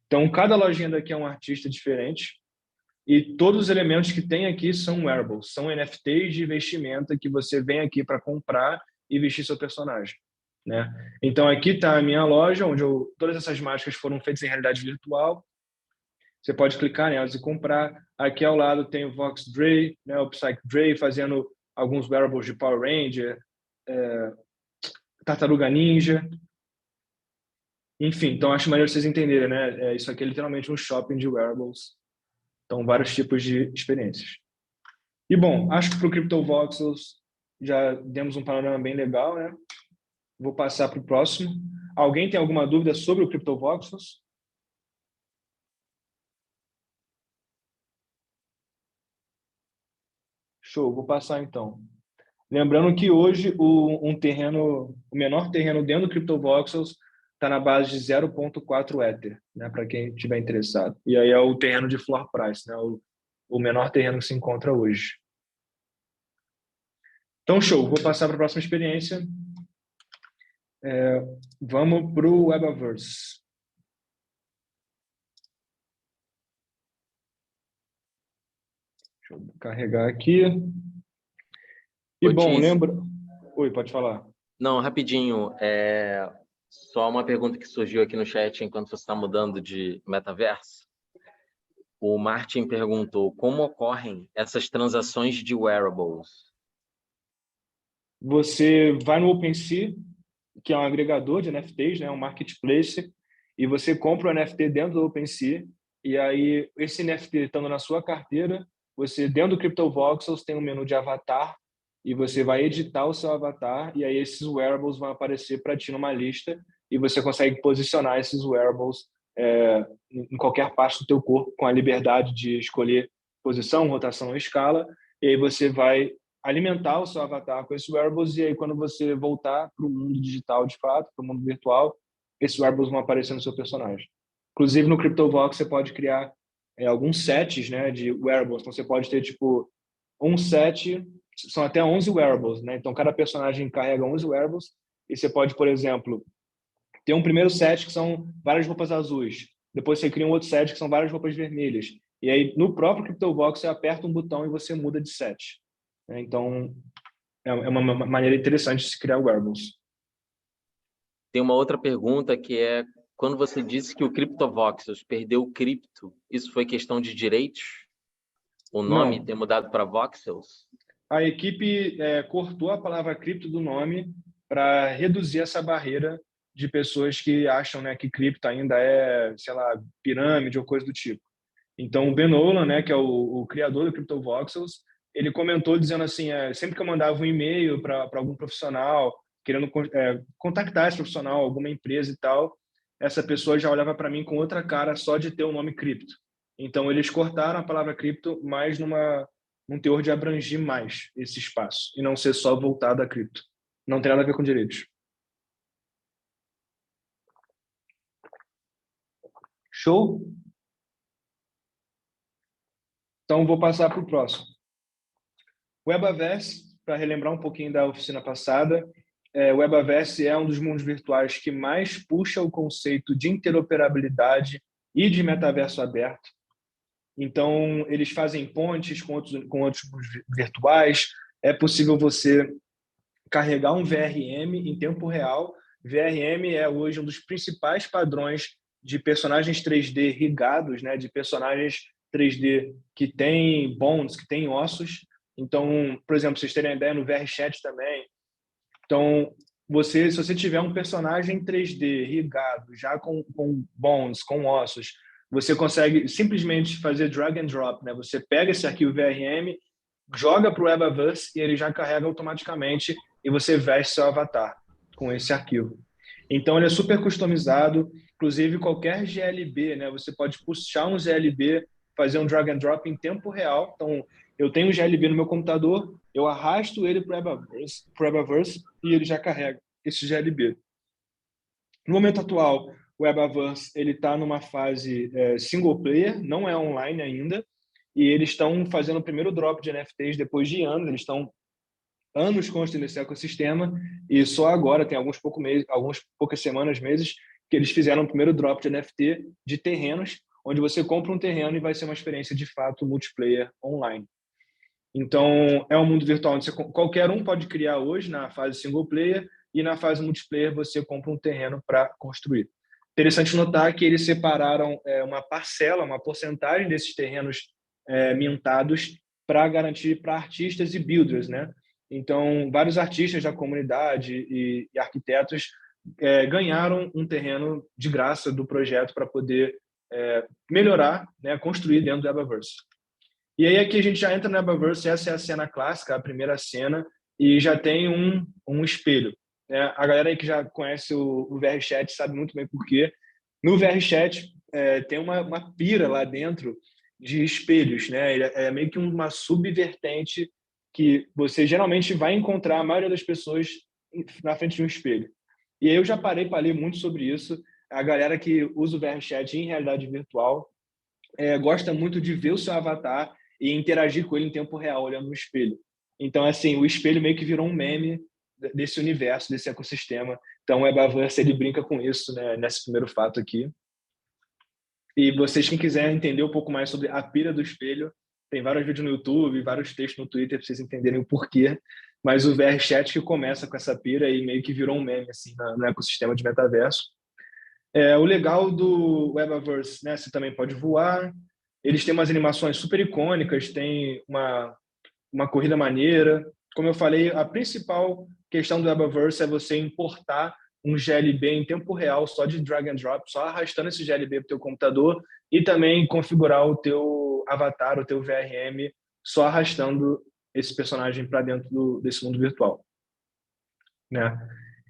Então, cada lojinha daqui é um artista diferente, e todos os elementos que tem aqui são wearables, são NFTs de vestimenta que você vem aqui para comprar e vestir seu personagem, né? Então, aqui está a minha loja, onde todas essas máscaras foram feitas em realidade virtual. Você pode clicar nelas e comprar. Aqui ao lado tem o Vox Dre, né, o Psych Dre, fazendo alguns wearables de Power Ranger, Tartaruga Ninja. Enfim, então acho maneiro vocês entenderem, né? Isso aqui é literalmente um shopping de wearables. Então, vários tipos de experiências. E, bom, acho que para o CryptoVoxels já demos um panorama bem legal, né? Vou passar para o próximo. Alguém tem alguma dúvida sobre o CryptoVoxels? Show, vou passar então. Lembrando que hoje o menor terreno dentro do CryptoVoxels está na base de 0,4 Ether, né, para quem estiver interessado. E aí é o terreno de floor price, né, o menor terreno que se encontra hoje. Então, show. Vou passar para a próxima experiência. Vamos para o Webaverse. Deixa eu carregar aqui. E, bom, lembra... Oi, pode falar. Não, rapidinho. Só uma pergunta que surgiu aqui no chat enquanto você está mudando de metaverso. O Martin perguntou como ocorrem essas transações de wearables. Você vai no OpenSea, que é um agregador de NFTs, né, um marketplace, e você compra o NFT dentro do OpenSea, e aí esse NFT estando na sua carteira, você dentro do CryptoVoxels tem um menu de avatar, e você vai editar o seu avatar, e aí esses wearables vão aparecer para ti numa lista, e você consegue posicionar esses wearables em qualquer parte do teu corpo, com a liberdade de escolher posição, rotação e escala, e aí você vai alimentar o seu avatar com esses wearables, e aí quando você voltar para o mundo digital de fato, para o mundo virtual, esses wearables vão aparecer no seu personagem. Inclusive no CryptoVox você pode criar alguns sets, né, de wearables. Então você pode ter tipo um set, são até 11 wearables, né? Então cada personagem carrega 11 wearables, e você pode, por exemplo, ter um primeiro set que são várias roupas azuis, depois você cria um outro set que são várias roupas vermelhas, e aí no próprio CryptoVox você aperta um botão e você muda de set. Então, é uma maneira interessante de se criar wearables. Tem uma outra pergunta que é, quando você disse que o CryptoVoxels perdeu o cripto, isso foi questão de direitos? O nome ter mudado para Voxels? A equipe cortou a palavra cripto do nome para reduzir essa barreira de pessoas que acham, né, que cripto ainda é, sei lá, pirâmide ou coisa do tipo. Então, o Ben Nolan, né, que é o criador do CryptoVoxels, ele comentou dizendo assim, sempre que eu mandava um e-mail para algum profissional, querendo contactar esse profissional, alguma empresa e tal, essa pessoa já olhava para mim com outra cara só de ter o nome cripto. Então, eles cortaram a palavra cripto mais num teor de abranger mais esse espaço e não ser só voltado a cripto. Não tem nada a ver com direitos. Show? Então, vou passar para o próximo. O Webaverse, para relembrar um pouquinho da oficina passada, o Webaverse é um dos mundos virtuais que mais puxa o conceito de interoperabilidade e de metaverso aberto. Então, eles fazem pontes com outros mundos virtuais. É possível você carregar um VRM em tempo real. VRM é hoje um dos principais padrões de personagens 3D rigados, né? De personagens 3D que têm bones, que têm ossos. Então, por exemplo, vocês terem ideia, no VRChat também. Então, se você tiver um personagem 3D rigado, já com bones, com ossos, você consegue simplesmente fazer drag and drop, né? Você pega esse arquivo VRM, joga para o Webaverse e ele já carrega automaticamente e você veste seu avatar com esse arquivo. Então, ele é super customizado, inclusive qualquer GLB, né? Você pode puxar um GLB, fazer um drag and drop em tempo real. Então, eu tenho um GLB no meu computador, eu arrasto ele para o Webaverse e ele já carrega esse GLB. No momento atual, o Webaverse está numa fase single player, não é online ainda, e eles estão fazendo o primeiro drop de NFTs depois de anos, eles estão anos construindo esse ecossistema, e só agora, tem algumas poucas semanas, meses, que eles fizeram o primeiro drop de NFT de terrenos, onde você compra um terreno e vai ser uma experiência de fato multiplayer online. Então, é um mundo virtual onde qualquer um pode criar hoje na fase single player e na fase multiplayer você compra um terreno para construir. Interessante notar que eles separaram uma parcela, uma porcentagem desses terrenos mintados para garantir para artistas e builders, né? Então, vários artistas da comunidade e arquitetos ganharam um terreno de graça do projeto para poder melhorar, né, construir dentro do Webaverse. E aí aqui a gente já entra no Webaverse, essa é a cena clássica, a primeira cena, e já tem um espelho. Né? A galera aí que já conhece o VRChat sabe muito bem por quê. No VRChat tem uma pira lá dentro de espelhos, né? É meio que uma subvertente que você geralmente vai encontrar a maioria das pessoas na frente de um espelho. E aí eu já parei para ler muito sobre isso. A galera que usa o VRChat em realidade virtual gosta muito de ver o seu avatar e interagir com ele em tempo real, olhando no espelho. Então, assim, o espelho meio que virou um meme desse universo, desse ecossistema. Então, o Webaverse, ele brinca com isso, né, nesse primeiro fato aqui. E vocês, quem quiser entender um pouco mais sobre a pira do espelho, tem vários vídeos no YouTube, vários textos no Twitter para vocês entenderem o porquê. Mas o VRChat que começa com essa pira e meio que virou um meme assim, no ecossistema de metaverso. O legal do Webaverse, né, você também pode voar. Eles têm umas animações super icônicas, tem uma corrida maneira. Como eu falei, a principal questão do Webaverse é você importar um GLB em tempo real, só de drag and drop, só arrastando esse GLB para o teu computador e também configurar o teu avatar, o teu VRM, só arrastando esse personagem para dentro desse mundo virtual. Né?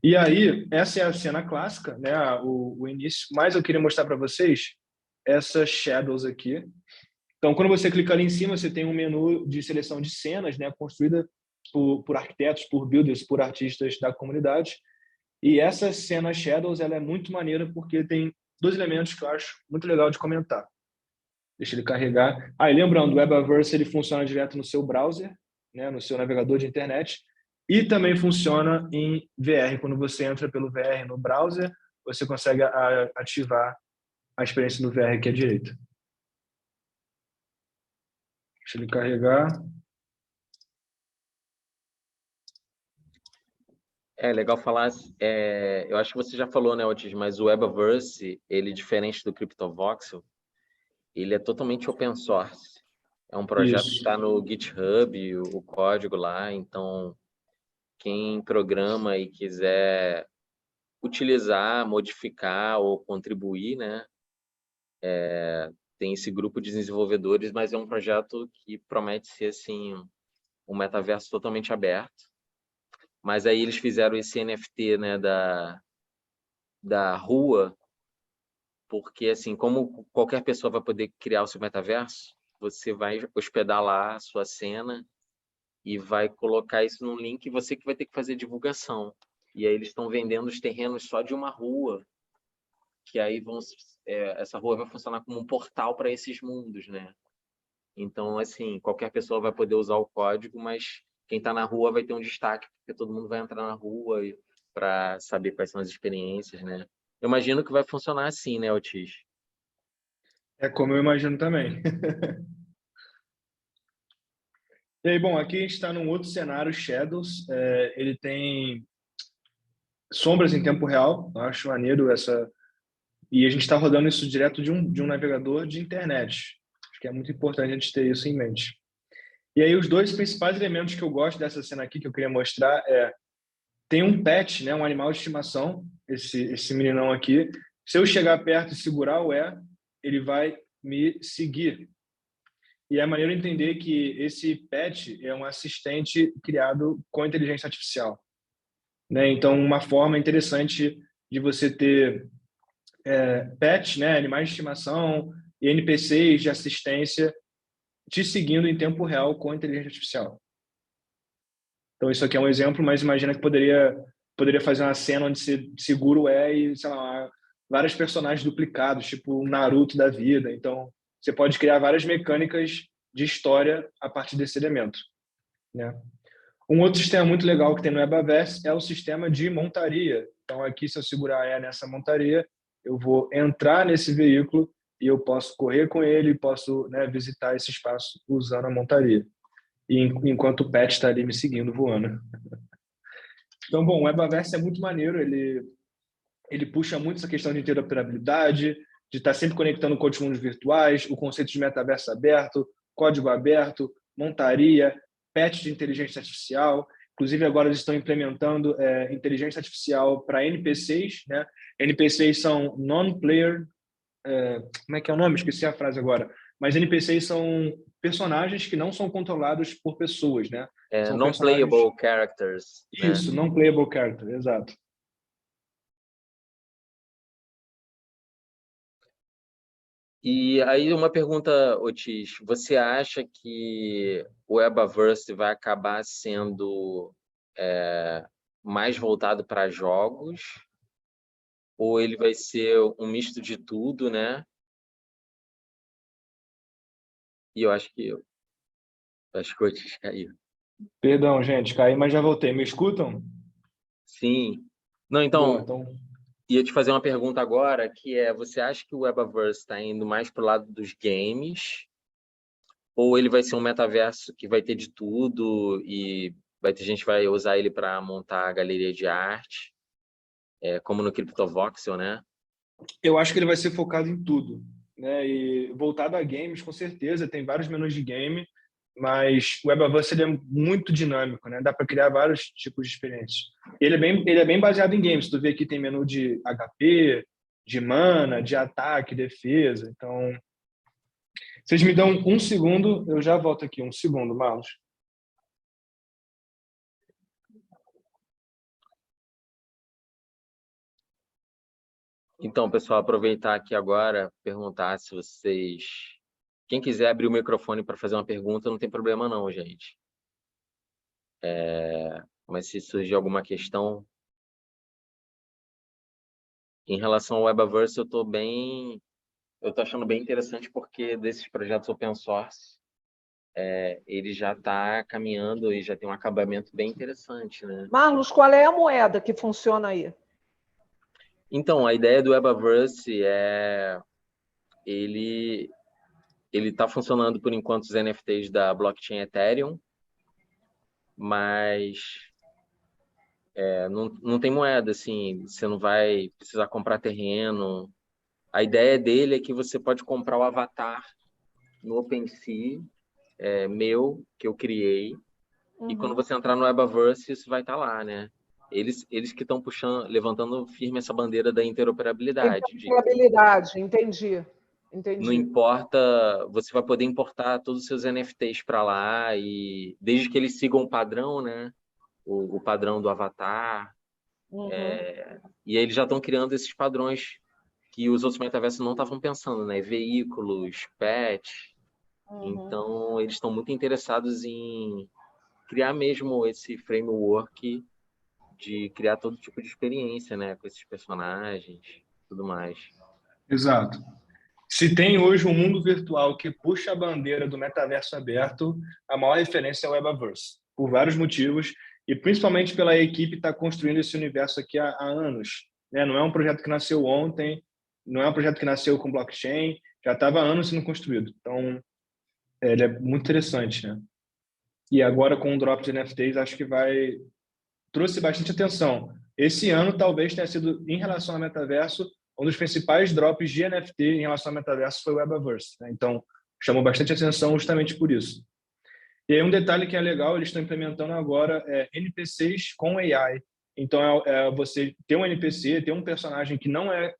E aí, essa é a cena clássica, né? O início, mas eu queria mostrar para vocês essas shadows aqui. Então, quando você clica ali em cima, você tem um menu de seleção de cenas, né? Construída por arquitetos, por builders, por artistas da comunidade. E essa cena shadows, ela é muito maneira porque tem dois elementos que eu acho muito legal de comentar. Deixa ele carregar. E lembrando, o Webaverse ele funciona direto no seu browser, né? No seu navegador de internet. E também funciona em VR. Quando você entra pelo VR no browser, você consegue ativar a experiência do VR aqui à direita. Deixa ele carregar. Legal falar. Eu acho que você já falou, né, Otis, mas o Webaverse, ele diferente do CryptoVoxel, ele é totalmente open source. É um projeto que está no GitHub, o código lá, então quem programa e quiser utilizar, modificar ou contribuir, né? Tem esse grupo de desenvolvedores, mas é um projeto que promete ser assim um metaverso totalmente aberto. Mas aí eles fizeram esse NFT, né, da rua, porque, assim, como qualquer pessoa vai poder criar o seu metaverso, você vai hospedar lá a sua cena e vai colocar isso num link e você que vai ter que fazer divulgação. E aí eles estão vendendo os terrenos só de uma rua, que aí essa rua vai funcionar como um portal para esses mundos, né? Então, assim, qualquer pessoa vai poder usar o código, mas quem está na rua vai ter um destaque, porque todo mundo vai entrar na rua para saber quais são as experiências, né? Eu imagino que vai funcionar assim, né, Otis? É como eu imagino também. E aí, bom, aqui a gente está num outro cenário, Shadows. Ele tem sombras em tempo real. Eu acho maneiro essa. E a gente está rodando isso direto de um navegador de internet. Acho que é muito importante a gente ter isso em mente. E aí, os dois principais elementos que eu gosto dessa cena aqui, que eu queria mostrar, tem um pet, né, um animal de estimação, esse meninão aqui. Se eu chegar perto e segurar o ele vai me seguir. E é maneiro entender que esse pet é um assistente criado com inteligência artificial, né? Então, uma forma interessante de você ter pets, né, animais de estimação e NPCs de assistência te seguindo em tempo real com inteligência artificial. Então, isso aqui é um exemplo, mas imagina que poderia fazer uma cena onde você segura o e, sei lá, vários personagens duplicados, tipo o Naruto da vida. Então, você pode criar várias mecânicas de história a partir desse elemento, né? Um outro sistema muito legal que tem no Webaverse é o sistema de montaria. Então, aqui, se eu segurar nessa montaria, eu vou entrar nesse veículo e eu posso correr com ele, posso, né, visitar esse espaço usando a montaria. E enquanto o pet está ali me seguindo, voando. Então, bom, o Webaverse é muito maneiro, ele puxa muito essa questão de interoperabilidade, de estar sempre conectando com outros mundos virtuais, o conceito de metaverso aberto, código aberto, montaria, patch de inteligência artificial. Inclusive, agora eles estão implementando inteligência artificial para NPCs, né? NPCs são non-player... como é que é o nome? Esqueci a frase agora. Mas NPCs são personagens que não são controlados por pessoas, né? São Non-playable characters, né? Isso, non-playable character, exato. E aí uma pergunta, Otis, você acha que o Webaverse vai acabar sendo mais voltado para jogos? Ou ele vai ser um misto de tudo, né? E eu acho que o Otis caiu. Perdão, gente, caí, mas já voltei. Me escutam? Sim. Não, Boa, então, então... ia te fazer uma pergunta agora, que você acha que o Webaverse está indo mais para o lado dos games? Ou ele vai ser um metaverso que vai ter de tudo e vai ter gente que vai usar ele para montar a galeria de arte, como no CryptoVoxel, né? Eu acho que ele vai ser focado em tudo, né? E voltado a games, com certeza, tem vários menus de game, mas o Webaverse ele é muito dinâmico, né? Dá para criar vários tipos de experiências. Ele é bem baseado em games. Tu vê aqui tem menu de HP, de mana, de ataque, defesa. Então, vocês me dão um segundo, eu já volto aqui. Um segundo, Marlos. Então, pessoal, aproveitar aqui agora, perguntar se vocês... Quem quiser abrir o microfone para fazer uma pergunta, não tem problema não, gente. Mas se surgir alguma questão... Em relação ao Webaverse, eu tô achando bem interessante porque desses projetos open source, ele já está caminhando e já tem um acabamento bem interessante, né? Marlos, qual é a moeda que funciona aí? Então, a ideia do Webaverse ele está funcionando por enquanto os NFTs da blockchain Ethereum, mas não tem moeda, assim, você não vai precisar comprar terreno. A ideia dele é que você pode comprar o avatar no OpenSea, meu, que eu criei, e quando você entrar no Webaverse, isso vai estar lá, né? Eles que estão levantando firme essa bandeira da interoperabilidade. Interoperabilidade, entendi. Entendi. Não importa, você vai poder importar todos os seus NFTs para lá, e desde que eles sigam o padrão, né? O padrão do avatar. Uhum. E aí eles já estão criando esses padrões que os outros metaversos não estavam pensando, né? Veículos, pets. Uhum. Então, eles estão muito interessados em criar mesmo esse framework de criar todo tipo de experiência, né? Com esses personagens e tudo mais. Exato. Se tem hoje um mundo virtual que puxa a bandeira do metaverso aberto, a maior referência é o Webaverse, por vários motivos, e principalmente pela equipe que está construindo esse universo aqui há anos. Né? Não é um projeto que nasceu ontem, não é um projeto que nasceu com blockchain, já estava há anos sendo construído. Então, ele é muito interessante, né? E agora com o drop de NFTs, acho que trouxe bastante atenção. Esse ano talvez tenha sido, em relação ao metaverso, um dos principais drops de NFT em relação ao metaverso foi o Webaverse. Né? Então, chamou bastante atenção justamente por isso. E aí um detalhe que é legal, eles estão implementando agora NPCs com AI. Então, você ter um NPC, ter um personagem que não é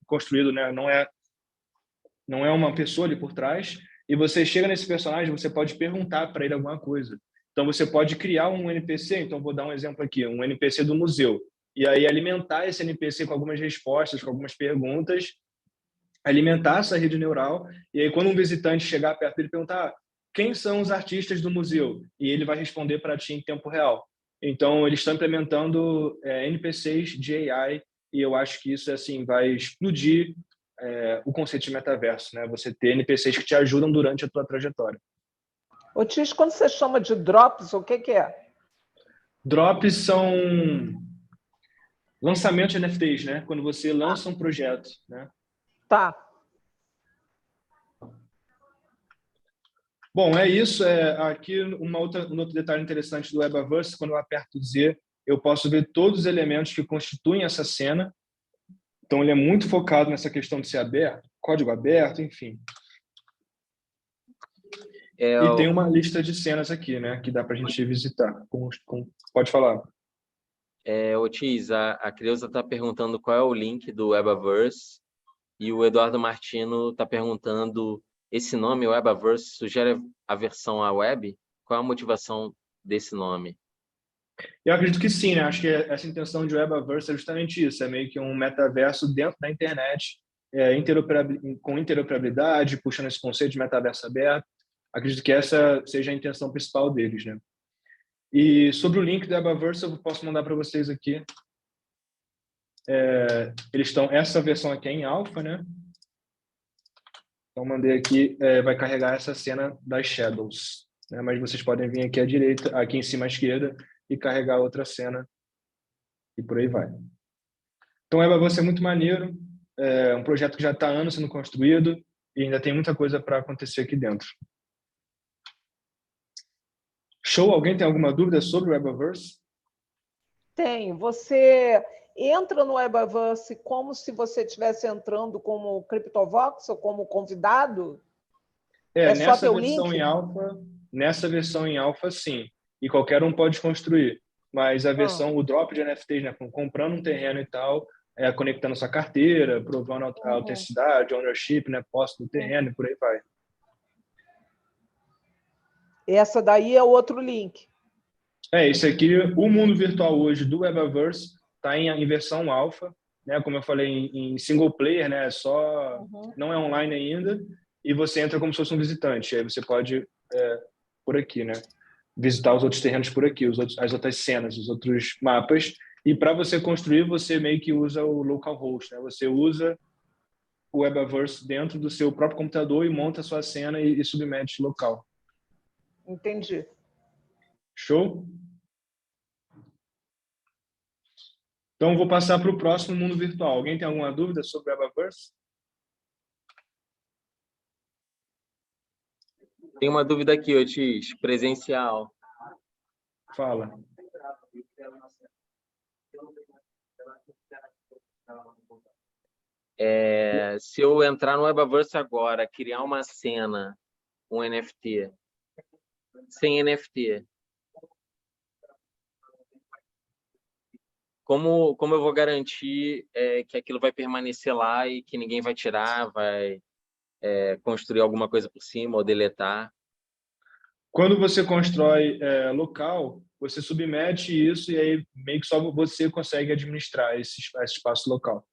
construído, né? Não é uma pessoa ali por trás, e você chega nesse personagem, você pode perguntar para ele alguma coisa. Então, você pode criar um NPC, então vou dar um exemplo aqui, um NPC do museu, e aí alimentar esse NPC com algumas respostas, com algumas perguntas, alimentar essa rede neural, e aí quando um visitante chegar perto dele, perguntar quem são os artistas do museu, e ele vai responder para ti em tempo real. Então, eles estão implementando NPCs de AI, e eu acho que isso assim vai explodir o conceito de metaverso, né? Você ter NPCs que te ajudam durante a tua trajetória. Ô, Tis, quando você chama de drops, o que é? Drops são lançamentos de NFTs, né? Quando você lança um projeto, né? Tá. Bom, é isso. Aqui um outro detalhe interessante do Webaverse, quando eu aperto Z, eu posso ver todos os elementos que constituem essa cena. Então, ele é muito focado nessa questão de ser aberto, código aberto, enfim. E tem uma lista de cenas aqui, né? Que dá para a gente visitar. Pode falar. Otis, a Creuza está perguntando qual é o link do Webaverse, e o Eduardo Martino está perguntando, esse nome, Webaverse, sugere a versão à web? Qual é a motivação desse nome? Eu acredito que sim, né? Acho que essa intenção de Webaverse é justamente isso. É meio que um metaverso dentro da internet, com interoperabilidade, puxando esse conceito de metaverso aberto. Acredito que essa seja a intenção principal deles, né? E sobre o link do Webaverse, eu posso mandar para vocês aqui. Essa versão aqui é em alpha, né? Então, mandei aqui, vai carregar essa cena das Shadows. Né? Mas vocês podem vir aqui à direita, aqui em cima à esquerda, e carregar outra cena, e por aí vai. Então, Webaverse é muito maneiro, é um projeto que já está há anos sendo construído, e ainda tem muita coisa para acontecer aqui dentro. Show? Alguém tem alguma dúvida sobre o Webaverse? Tem. Você entra no Webaverse como se você estivesse entrando como CryptoVox ou como convidado? É só nessa teu versão link? nessa versão em alfa, sim. E qualquer um pode construir. Mas a versão, o drop de NFTs, né, comprando um terreno e tal, conectando sua carteira, provando a autenticidade, ownership, né, posse do terreno e por aí vai. Essa daí é outro link. Esse aqui, o mundo virtual hoje do Webaverse está em versão alfa, né? Como eu falei, em single player, né? Não é online ainda, e você entra como se fosse um visitante. Aí você pode por aqui, né? Visitar os outros terrenos por aqui, as outras cenas, os outros mapas. E para você construir, você meio que usa o localhost, né? Você usa o Webaverse dentro do seu próprio computador e monta a sua cena e submete local. Entendi. Show? Então, vou passar para o próximo mundo virtual. Alguém tem alguma dúvida sobre o Webaverse? Tem uma dúvida aqui, Otis, presencial. Fala. Se eu entrar no Webaverse agora, criar uma cena, um NFT, sem NFT, como eu vou garantir que aquilo vai permanecer lá e que ninguém vai tirar, vai construir alguma coisa por cima ou deletar? Quando você constrói local, você submete isso e aí meio que só você consegue administrar esse espaço local.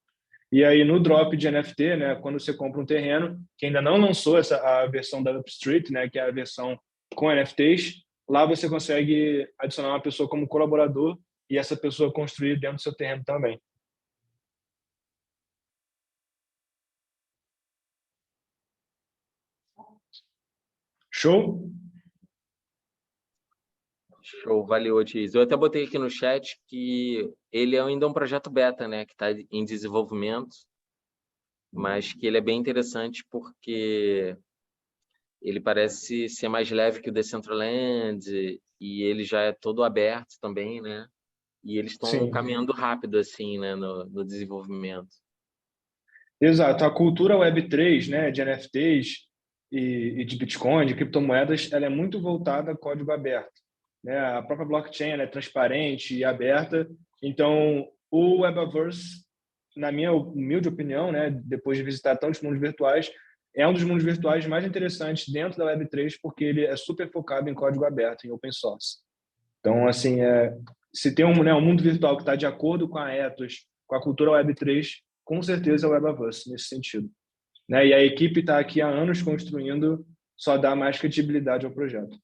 E aí no drop de NFT, né, quando você compra um terreno, que ainda não lançou a versão da Upstreet, né, que é a versão com NFTs, lá você consegue adicionar uma pessoa como colaborador e essa pessoa construir dentro do seu terreno também. Show? Show, valeu, Otis. Eu até botei aqui no chat que ele é ainda um projeto beta, né, que está em desenvolvimento, mas que ele é bem interessante porque ele parece ser mais leve que o Decentraland e ele já é todo aberto também, né? E eles estão Sim. caminhando rápido, assim, né, no desenvolvimento. Exato. A cultura Web3, né, de NFTs e de Bitcoin, de criptomoedas, ela é muito voltada a código aberto, né? A própria blockchain ela é transparente e aberta. Então, o Webaverse, na minha humilde opinião, né, depois de visitar tantos mundos virtuais, é um dos mundos virtuais mais interessantes dentro da Web3, porque ele é super focado em código aberto, em open source. Então, assim, se tem um mundo virtual que está de acordo com a ethos, com a cultura Web3, com certeza é o Webaverse nesse sentido, né? E a equipe está aqui há anos construindo, só dá mais credibilidade ao projeto.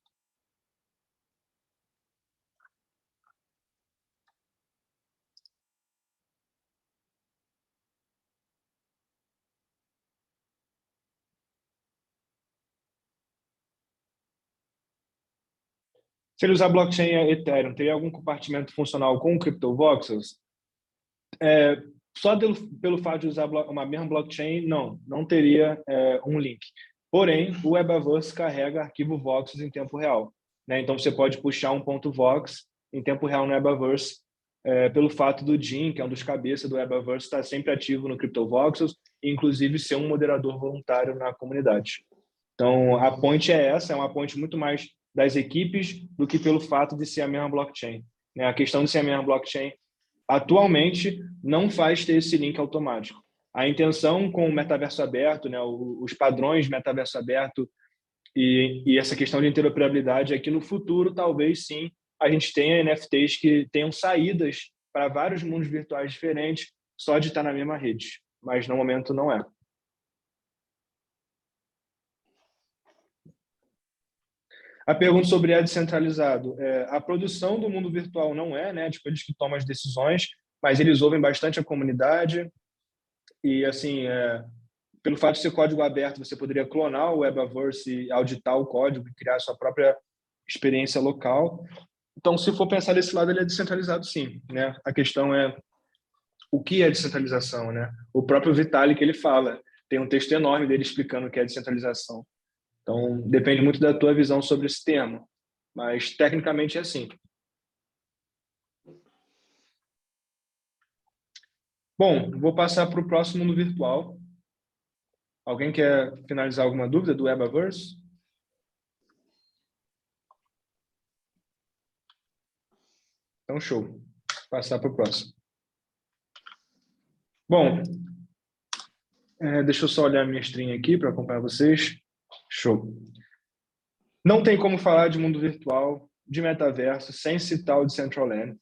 Se ele usar blockchain Ethereum, teria algum compartimento funcional com CryptoVoxels? Só pelo fato de usar uma mesma blockchain, não teria um link. Porém, o Webaverse carrega arquivo Voxels em tempo real, né? Então, você pode puxar um ponto Vox em tempo real no Webaverse, pelo fato do Jim, que é um dos cabeças do Webaverse, estar sempre ativo no CryptoVoxels e, inclusive, ser um moderador voluntário na comunidade. Então, a ponte é uma ponte muito mais das equipes do que pelo fato de ser a mesma blockchain, né? A questão de ser a mesma blockchain atualmente não faz ter esse link automático. A intenção com o metaverso aberto, né, os padrões de metaverso aberto e essa questão de interoperabilidade é que no futuro, talvez sim, a gente tenha NFTs que tenham saídas para vários mundos virtuais diferentes só de estar na mesma rede, mas no momento não é. A pergunta sobre descentralizado. A produção do mundo virtual não né? Tipo, eles que tomam as decisões, mas eles ouvem bastante a comunidade e, assim, pelo fato de ser código aberto, você poderia clonar o Webaverse e auditar o código e criar a sua própria experiência local. Então, se for pensar desse lado, ele é descentralizado, sim, né? A questão é o que é descentralização, né? O próprio Vitalik, ele fala, tem um texto enorme dele explicando o que é descentralização. Então, depende muito da tua visão sobre esse termo, mas tecnicamente é assim. Bom, vou passar para o próximo mundo virtual. Alguém quer finalizar alguma dúvida do Webaverse? Então, show. Vou passar para o próximo. Bom, deixa eu só olhar a minha stream aqui para acompanhar vocês. Show. Não tem como falar de mundo virtual, de metaverso, sem citar o Decentraland,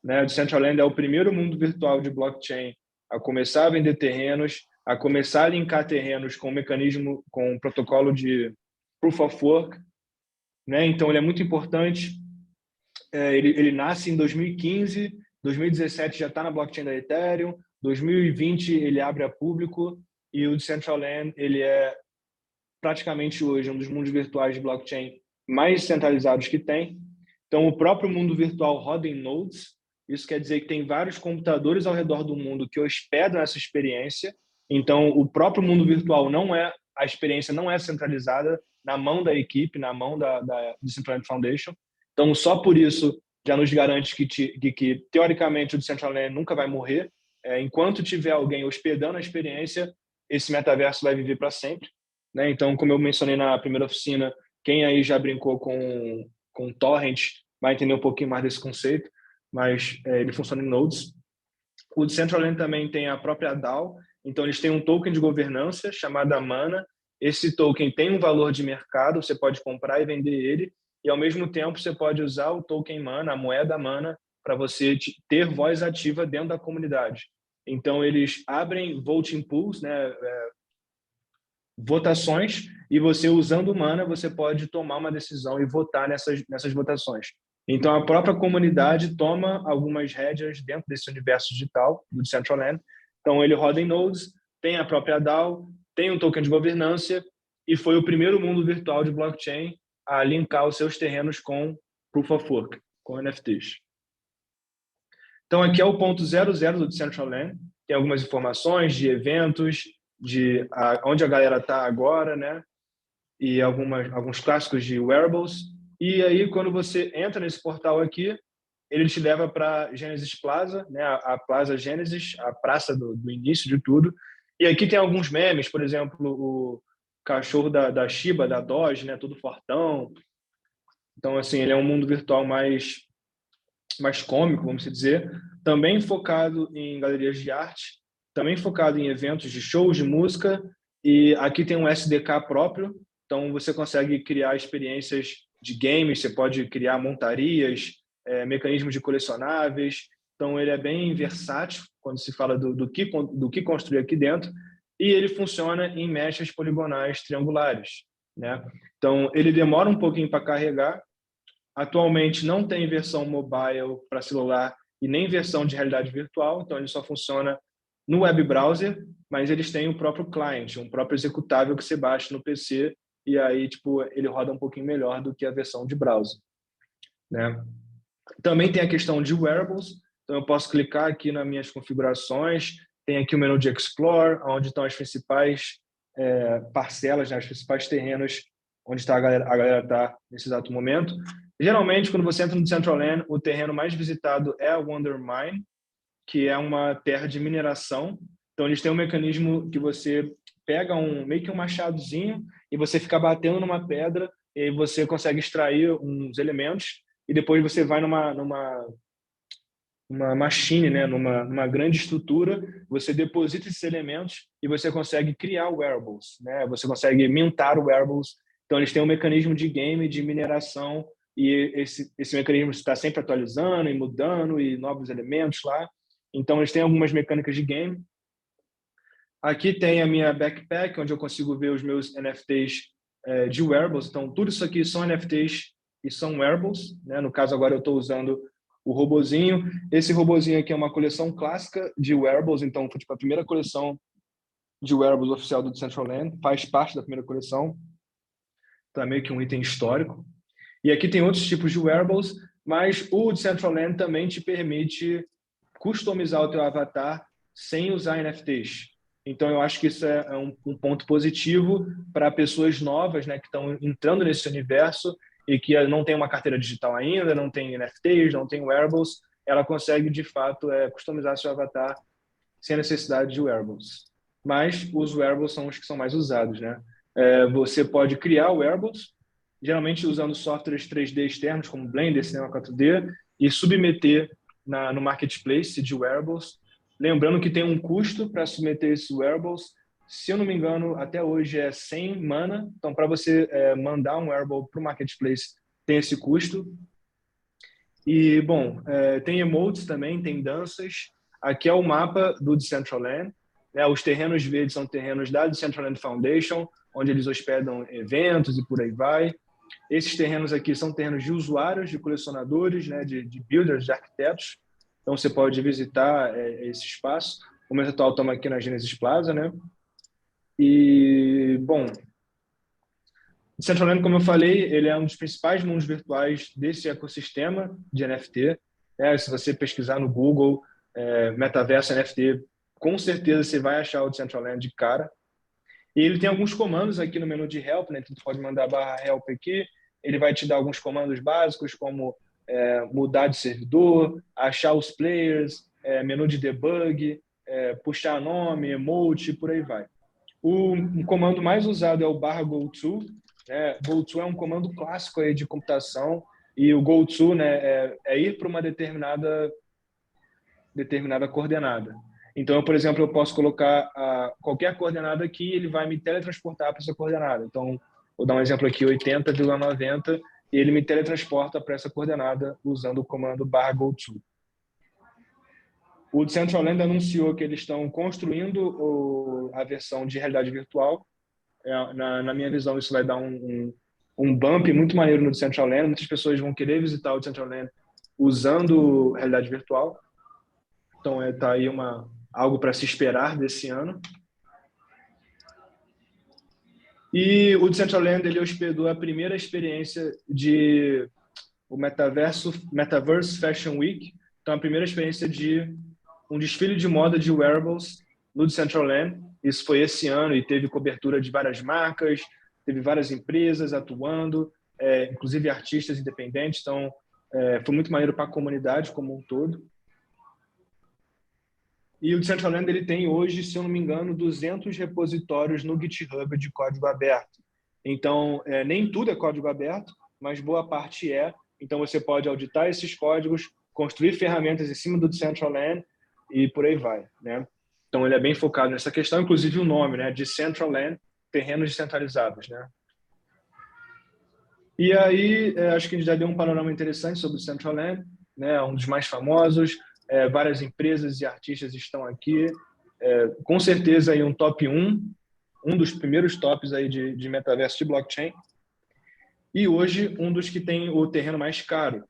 né? O Decentraland é o primeiro mundo virtual de blockchain a começar a vender terrenos, a começar a linkar terrenos com um mecanismo, com um protocolo de Proof of Work, né? Então, ele é muito importante. Ele nasce em 2015, 2017 já está na blockchain da Ethereum, 2020 ele abre a público e o Decentraland ele é praticamente hoje um dos mundos virtuais de blockchain mais centralizados que tem. Então, o próprio mundo virtual roda em nodes. Isso quer dizer que tem vários computadores ao redor do mundo que hospedam essa experiência. Então, o próprio mundo virtual a experiência não é centralizada na mão da equipe, na mão da Decentraland Foundation. Então, só por isso já nos garante que teoricamente, o Decentraland nunca vai morrer. Enquanto tiver alguém hospedando a experiência, esse metaverso vai viver para sempre, né? Então, como eu mencionei na primeira oficina, quem aí já brincou com torrent vai entender um pouquinho mais desse conceito, mas ele funciona em nodes. O Decentraland também tem a própria DAO, então eles têm um token de governança chamada Mana, esse token tem um valor de mercado, você pode comprar e vender ele, e ao mesmo tempo você pode usar o token Mana, a moeda Mana, para você ter voz ativa dentro da comunidade. Então, eles abrem voting pools, né, votações, e você, usando o Mana, você pode tomar uma decisão e votar nessas votações. Então, a própria comunidade toma algumas rédeas dentro desse universo digital do Decentraland. Então, ele roda em nodes, tem a própria DAO, tem um token de governança, e foi o primeiro mundo virtual de blockchain a linkar os seus terrenos com Proof of Work, com NFTs. Então, aqui é o ponto 00 do Decentraland. Tem algumas informações de eventos, de onde a galera está agora, né? E alguns clássicos de wearables. E aí, quando você entra nesse portal aqui, ele te leva para Genesis Plaza, né? A Plaza Genesis, a praça do início de tudo. E aqui tem alguns memes, por exemplo, o cachorro da Shiba, da Doge, né? Todo fortão. Então, assim, ele é um mundo virtual mais cômico, vamos dizer. Também focado em galerias de arte, também focado em eventos de shows de música. E aqui tem um SDK próprio, então você consegue criar experiências de games, você pode criar montarias, mecanismos de colecionáveis. Então, ele é bem versátil quando se fala do que construir aqui dentro. E ele funciona em mechas poligonais triangulares, né? Então, ele demora um pouquinho para carregar. Atualmente, não tem versão mobile para celular e nem versão de realidade virtual. Então, ele só funciona no web browser, mas eles têm o próprio client, um próprio executável que você baixa no PC, e aí tipo, ele roda um pouquinho melhor do que a versão de browser, né? Também tem a questão de wearables, então eu posso clicar aqui nas minhas configurações, tem aqui o menu de Explore, onde estão as principais parcelas, né, os principais terrenos onde está a galera está nesse exato momento. Geralmente, quando você entra no Decentraland, o terreno mais visitado é o Wonder Mine, que é uma terra de mineração. Então, eles têm um mecanismo que você pega meio que um machadozinho e você fica batendo numa pedra e você consegue extrair uns elementos e depois você vai numa machine, né? numa grande estrutura, você deposita esses elementos e você consegue criar wearables, né? Você consegue mintar wearables. Então, eles têm um mecanismo de game, de mineração, e esse mecanismo está sempre atualizando e mudando e novos elementos lá. Então, eles têm algumas mecânicas de game. Aqui tem a minha backpack, onde eu consigo ver os meus NFTs de wearables. Então, tudo isso aqui são NFTs e são wearables, né? No caso, agora eu estou usando o robozinho. Esse robozinho aqui é uma coleção clássica de wearables. Então, foi tipo a primeira coleção de wearables oficial do Decentraland. Faz parte da primeira coleção. Então, é meio que um item histórico. E aqui tem outros tipos de wearables, mas o Decentraland também te permite customizar o teu avatar sem usar NFTs. Então, eu acho que isso é um ponto positivo para pessoas novas, né, que estão entrando nesse universo e que não tem uma carteira digital ainda, não tem NFTs, não tem wearables. Ela consegue, de fato, customizar seu avatar sem necessidade de wearables. Mas os wearables são os que são mais usados, né? Você pode criar wearables, geralmente usando softwares 3D externos, como Blender, Cinema 4D, e submeter no marketplace de wearables. Lembrando que tem um custo para submeter esses wearables. Se eu não me engano, até hoje é 100 mana. Então, para você mandar um wearable para o marketplace, tem esse custo. E, bom, tem emotes também, tem danças. Aqui é o mapa do Decentraland. Os terrenos verdes são terrenos da Decentraland Foundation, onde eles hospedam eventos e por aí vai. Esses terrenos aqui são terrenos de usuários, de colecionadores, né, de builders, de arquitetos. Então, você pode visitar esse espaço. O momento atual estamos aqui na Genesis Plaza, né? E, bom, Decentraland, como eu falei, ele é um dos principais mundos virtuais desse ecossistema de NFT. Se você pesquisar no Google, metaverso NFT, com certeza você vai achar o Decentraland de cara. E ele tem alguns comandos aqui no menu de help, né? Então, tu pode mandar /help aqui. Ele vai te dar alguns comandos básicos, como mudar de servidor, achar os players, menu de debug, puxar nome, emote, por aí vai. Um comando mais usado é o /goto. Goto é um comando clássico aí de computação, e o goto, né, é ir para uma determinada coordenada. Então, por exemplo, eu posso colocar qualquer coordenada aqui, ele vai me teletransportar para essa coordenada. Então, vou dar um exemplo aqui, 80,90, e ele me teletransporta para essa coordenada usando o comando /go_to. O Decentraland anunciou que eles estão construindo a versão de realidade virtual. Na minha visão, isso vai dar um bump muito maneiro no Decentraland. Muitas pessoas vão querer visitar o Decentraland usando realidade virtual. Então, tá aí algo para se esperar desse ano. E o Decentraland, ele hospedou a primeira experiência de o Metaverse Fashion Week. Então, a primeira experiência de um desfile de moda de wearables no Decentraland. Isso foi esse ano e teve cobertura de várias marcas, teve várias empresas atuando, inclusive artistas independentes. Então, foi muito maneiro para a comunidade como um todo. E o Decentraland, ele tem hoje, se eu não me engano, 200 repositórios no GitHub de código aberto. Então, nem tudo é código aberto, mas boa parte é. Então, você pode auditar esses códigos, construir ferramentas em cima do Decentraland e por aí vai, né? Então, ele é bem focado nessa questão, inclusive o nome, né? Decentraland, terrenos descentralizados, né? E aí, acho que a gente já deu um panorama interessante sobre o Decentraland, né? Um dos mais famosos. Várias empresas e artistas estão aqui. Com certeza, aí um top 1, um dos primeiros tops aí de metaverso de blockchain. E hoje, um dos que tem o terreno mais caro,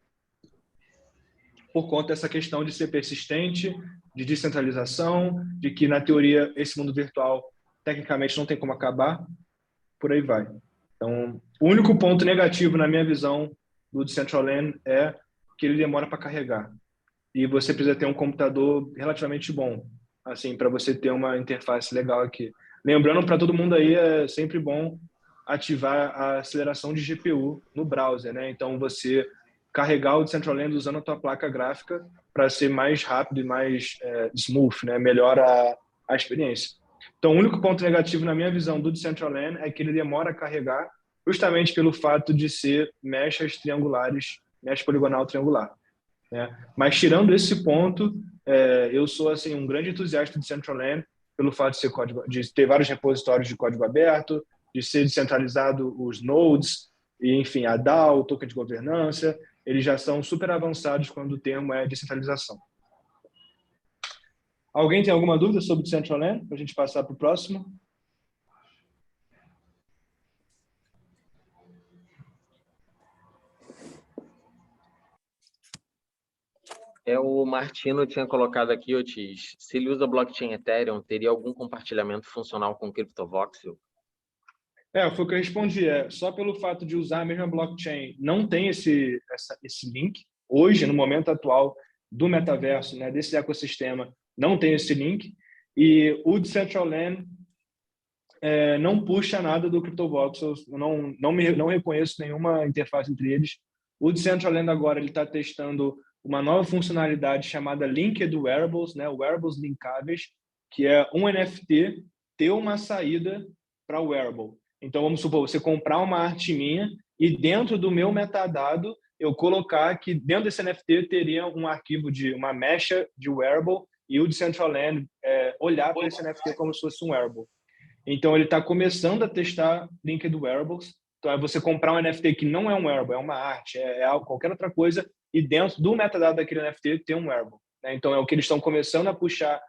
por conta dessa questão de ser persistente, de descentralização, de que, na teoria, esse mundo virtual, tecnicamente, não tem como acabar, por aí vai. Então, o único ponto negativo, na minha visão, do Decentraland é que ele demora para carregar. E você precisa ter um computador relativamente bom, assim, para você ter uma interface legal aqui. Lembrando, para todo mundo aí, é sempre bom ativar a aceleração de GPU no browser, né? Então, você carregar o Decentraland usando a tua placa gráfica para ser mais rápido e mais smooth, né? Melhora a experiência. Então, o único ponto negativo, na minha visão, do Decentraland é que ele demora a carregar justamente pelo fato de ser mechas triangulares, mecha poligonal triangular. Mas tirando esse ponto, eu sou assim um grande entusiasta de Decentraland pelo fato de ser de ter vários repositórios de código aberto, de ser descentralizado os nodes e enfim a DAO, o token de governança, eles já são super avançados quando o termo é descentralização. Alguém tem alguma dúvida sobre Decentraland para a gente passar para o próximo? O Martino tinha colocado aqui, Otis, se ele usa blockchain Ethereum, teria algum compartilhamento funcional com CryptoVoxel? Foi o que eu respondi. Só pelo fato de usar a mesma blockchain, não tem esse link. Hoje, no momento atual do metaverso, né, desse ecossistema, não tem esse link. E o Decentraland não puxa nada do CryptoVoxel. Não reconheço nenhuma interface entre eles. O Decentraland agora ele está testando uma nova funcionalidade chamada Linked Wearables, né, wearables linkáveis, que é um NFT ter uma saída para o wearable. Então, vamos supor, você comprar uma arte minha e dentro do meu metadado eu colocar que dentro desse NFT teria um arquivo de uma mecha de wearable e o Decentraland olhar para esse NFT como se fosse um wearable. Então, ele está começando a testar Linked Wearables. Então, é você comprar um NFT que não é um wearable, é uma arte, qualquer outra coisa, e dentro do metadado daquele NFT tem um wearable. Né? Então, é o que eles estão começando a puxar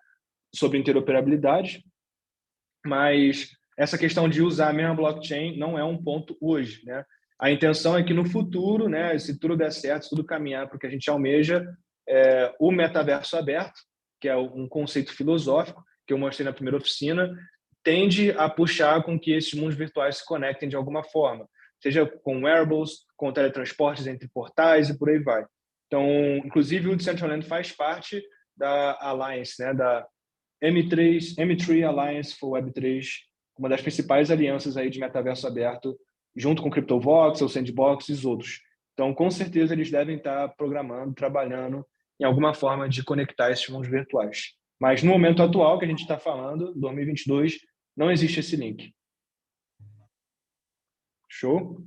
sobre interoperabilidade, mas essa questão de usar a mesma blockchain não é um ponto hoje. Né? A intenção é que no futuro, né, se tudo der certo, se tudo caminhar para o que a gente almeja, o metaverso aberto, que é um conceito filosófico que eu mostrei na primeira oficina, tende a puxar com que esses mundos virtuais se conectem de alguma forma, seja com wearables, com teletransportes entre portais e por aí vai. Então, inclusive, o Decentraland faz parte da Alliance, né, da M3 Alliance for Web3, uma das principais alianças aí de metaverso aberto, junto com CryptoVoxel, Sandbox e os outros. Então, com certeza, eles devem estar programando, trabalhando em alguma forma de conectar esses mundos virtuais. Mas no momento atual que a gente está falando, 2022, não existe esse link. . Show?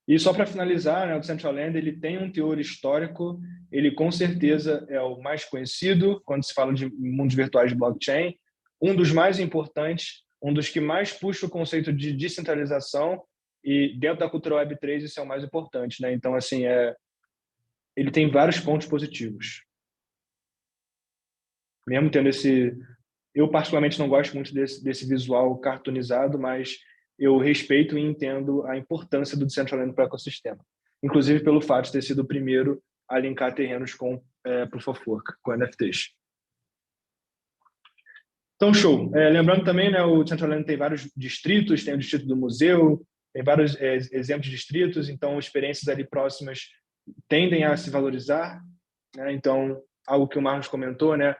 E só para finalizar, né, o Decentraland ele tem um teor histórico, ele com certeza é o mais conhecido quando se fala de mundos virtuais de blockchain, um dos mais importantes, um dos que mais puxa o conceito de descentralização, e dentro da cultura Web3 isso é o mais importante, né? Então, assim, ele tem vários pontos positivos. Mesmo tendo esse... Eu, particularmente, não gosto muito desse visual cartoonizado, mas eu respeito e entendo a importância do Decentraland para o ecossistema. Inclusive pelo fato de ter sido o primeiro a linkar terrenos com Proof of Work, com NFTs. Então, show. Lembrando também, né, o Decentraland tem vários distritos, tem o distrito do museu, tem vários exemplos de distritos, então experiências ali próximas tendem a se valorizar, né? Então, algo que o Marcos comentou, né?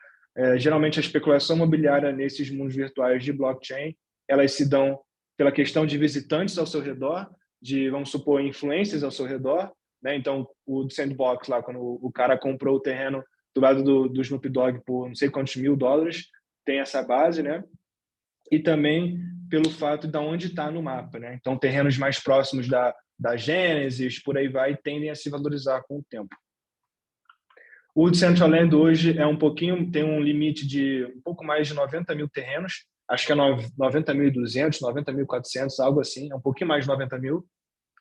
Geralmente a especulação imobiliária nesses mundos virtuais de blockchain, elas se dão pela questão de visitantes ao seu redor, de, vamos supor, influências ao seu redor, né? Então, o Sandbox lá, quando o cara comprou o terreno do lado do Snoop Dogg por não sei quantos $1000, tem essa base, né? E também pelo fato de onde está no mapa, né? Então, terrenos mais próximos da Gênesis, por aí vai, tendem a se valorizar com o tempo. O Decentraland hoje tem um limite de um pouco mais de 90 mil terrenos, acho que é 90.200, 90.400, algo assim, é um pouquinho mais de 90 mil,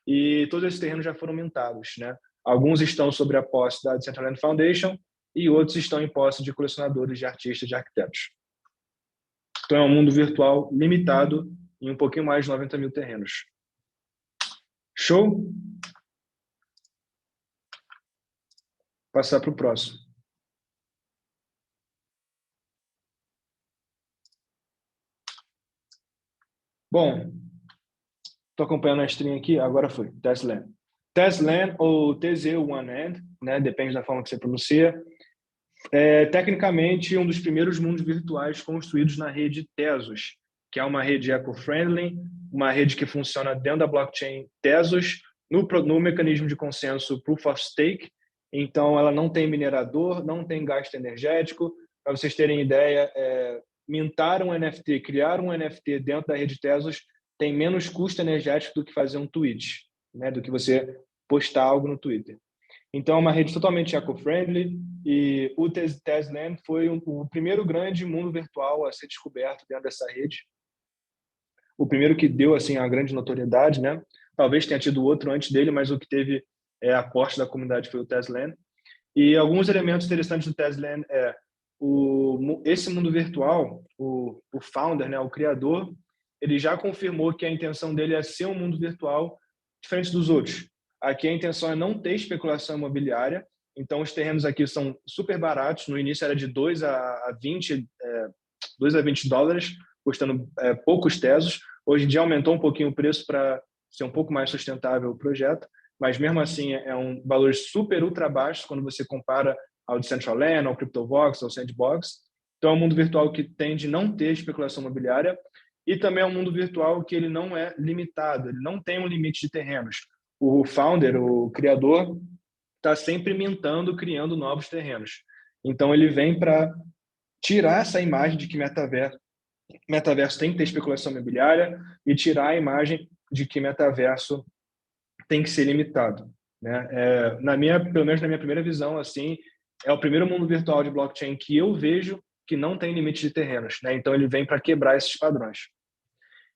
e todos esses terrenos já foram mintados, né? Alguns estão sobre a posse da Decentraland Foundation e outros estão em posse de colecionadores, de artistas, de arquitetos. Então é um mundo virtual limitado em um pouquinho mais de 90 mil terrenos. Show? Passar para o próximo. Bom, estou acompanhando a stream aqui, agora foi, Tezland. Tezland ou TZ1End, né, depende da forma que você pronuncia, é tecnicamente um dos primeiros mundos virtuais construídos na rede Tezos, que é uma rede eco-friendly, uma rede que funciona dentro da blockchain Tezos, no mecanismo de consenso Proof of Stake. Então, ela não tem minerador, não tem gasto energético. Para vocês terem ideia, mintar um NFT, criar um NFT dentro da rede Tezos tem menos custo energético do que fazer um tweet, né? Do que você postar algo no Twitter. Então, é uma rede totalmente eco-friendly e o Tezland foi o primeiro grande mundo virtual a ser descoberto dentro dessa rede. O primeiro que deu assim a grande notoriedade, né? Talvez tenha tido outro antes dele, mas o que teve aporte da comunidade foi o Tezland. E alguns elementos interessantes do Tezland esse mundo virtual, o founder, né, o criador, ele já confirmou que a intenção dele é ser um mundo virtual diferente dos outros. Aqui a intenção é não ter especulação imobiliária, então os terrenos aqui são super baratos, no início era de 2 a 20 dólares, custando poucos tesos. Hoje em dia aumentou um pouquinho o preço para ser um pouco mais sustentável o projeto, mas mesmo assim é um valor super ultra baixo quando você compara ao Decentraland, ao CryptoVox, ao Sandbox. Então é um mundo virtual que tende a não ter especulação imobiliária e também é um mundo virtual que ele não é limitado, ele não tem um limite de terrenos. O founder, o criador, está sempre mintando, criando novos terrenos. Então ele vem para tirar essa imagem de que metaverso tem que ter especulação imobiliária e tirar a imagem de que metaverso tem que ser limitado, né? Pelo menos na minha primeira visão, assim, é o primeiro mundo virtual de blockchain que eu vejo que não tem limite de terrenos, né? Então ele vem para quebrar esses padrões.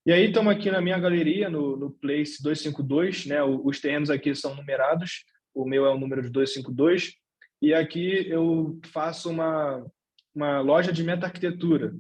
E aí estamos aqui na minha galeria, no Place 252, né? Os terrenos aqui são numerados, o meu é o número de 252, e aqui eu faço uma loja de meta-arquitetura.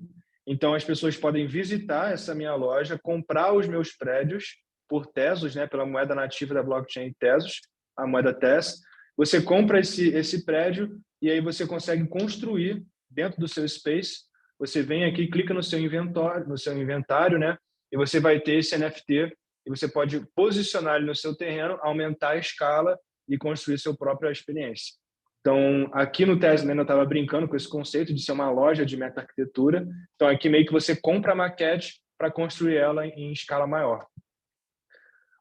Então as pessoas podem visitar essa minha loja, comprar os meus prédios por Tezos, né? Pela moeda nativa da blockchain Tezos, a moeda Tez. Você compra esse prédio e aí você consegue construir dentro do seu space. Você vem aqui, clica no seu inventário, né? E você vai ter esse NFT e você pode posicionar ele no seu terreno, aumentar a escala e construir sua própria experiência. Então, aqui no Tezland eu estava brincando com esse conceito de ser uma loja de meta-arquitetura. Então, aqui meio que você compra a maquete para construir ela em escala maior.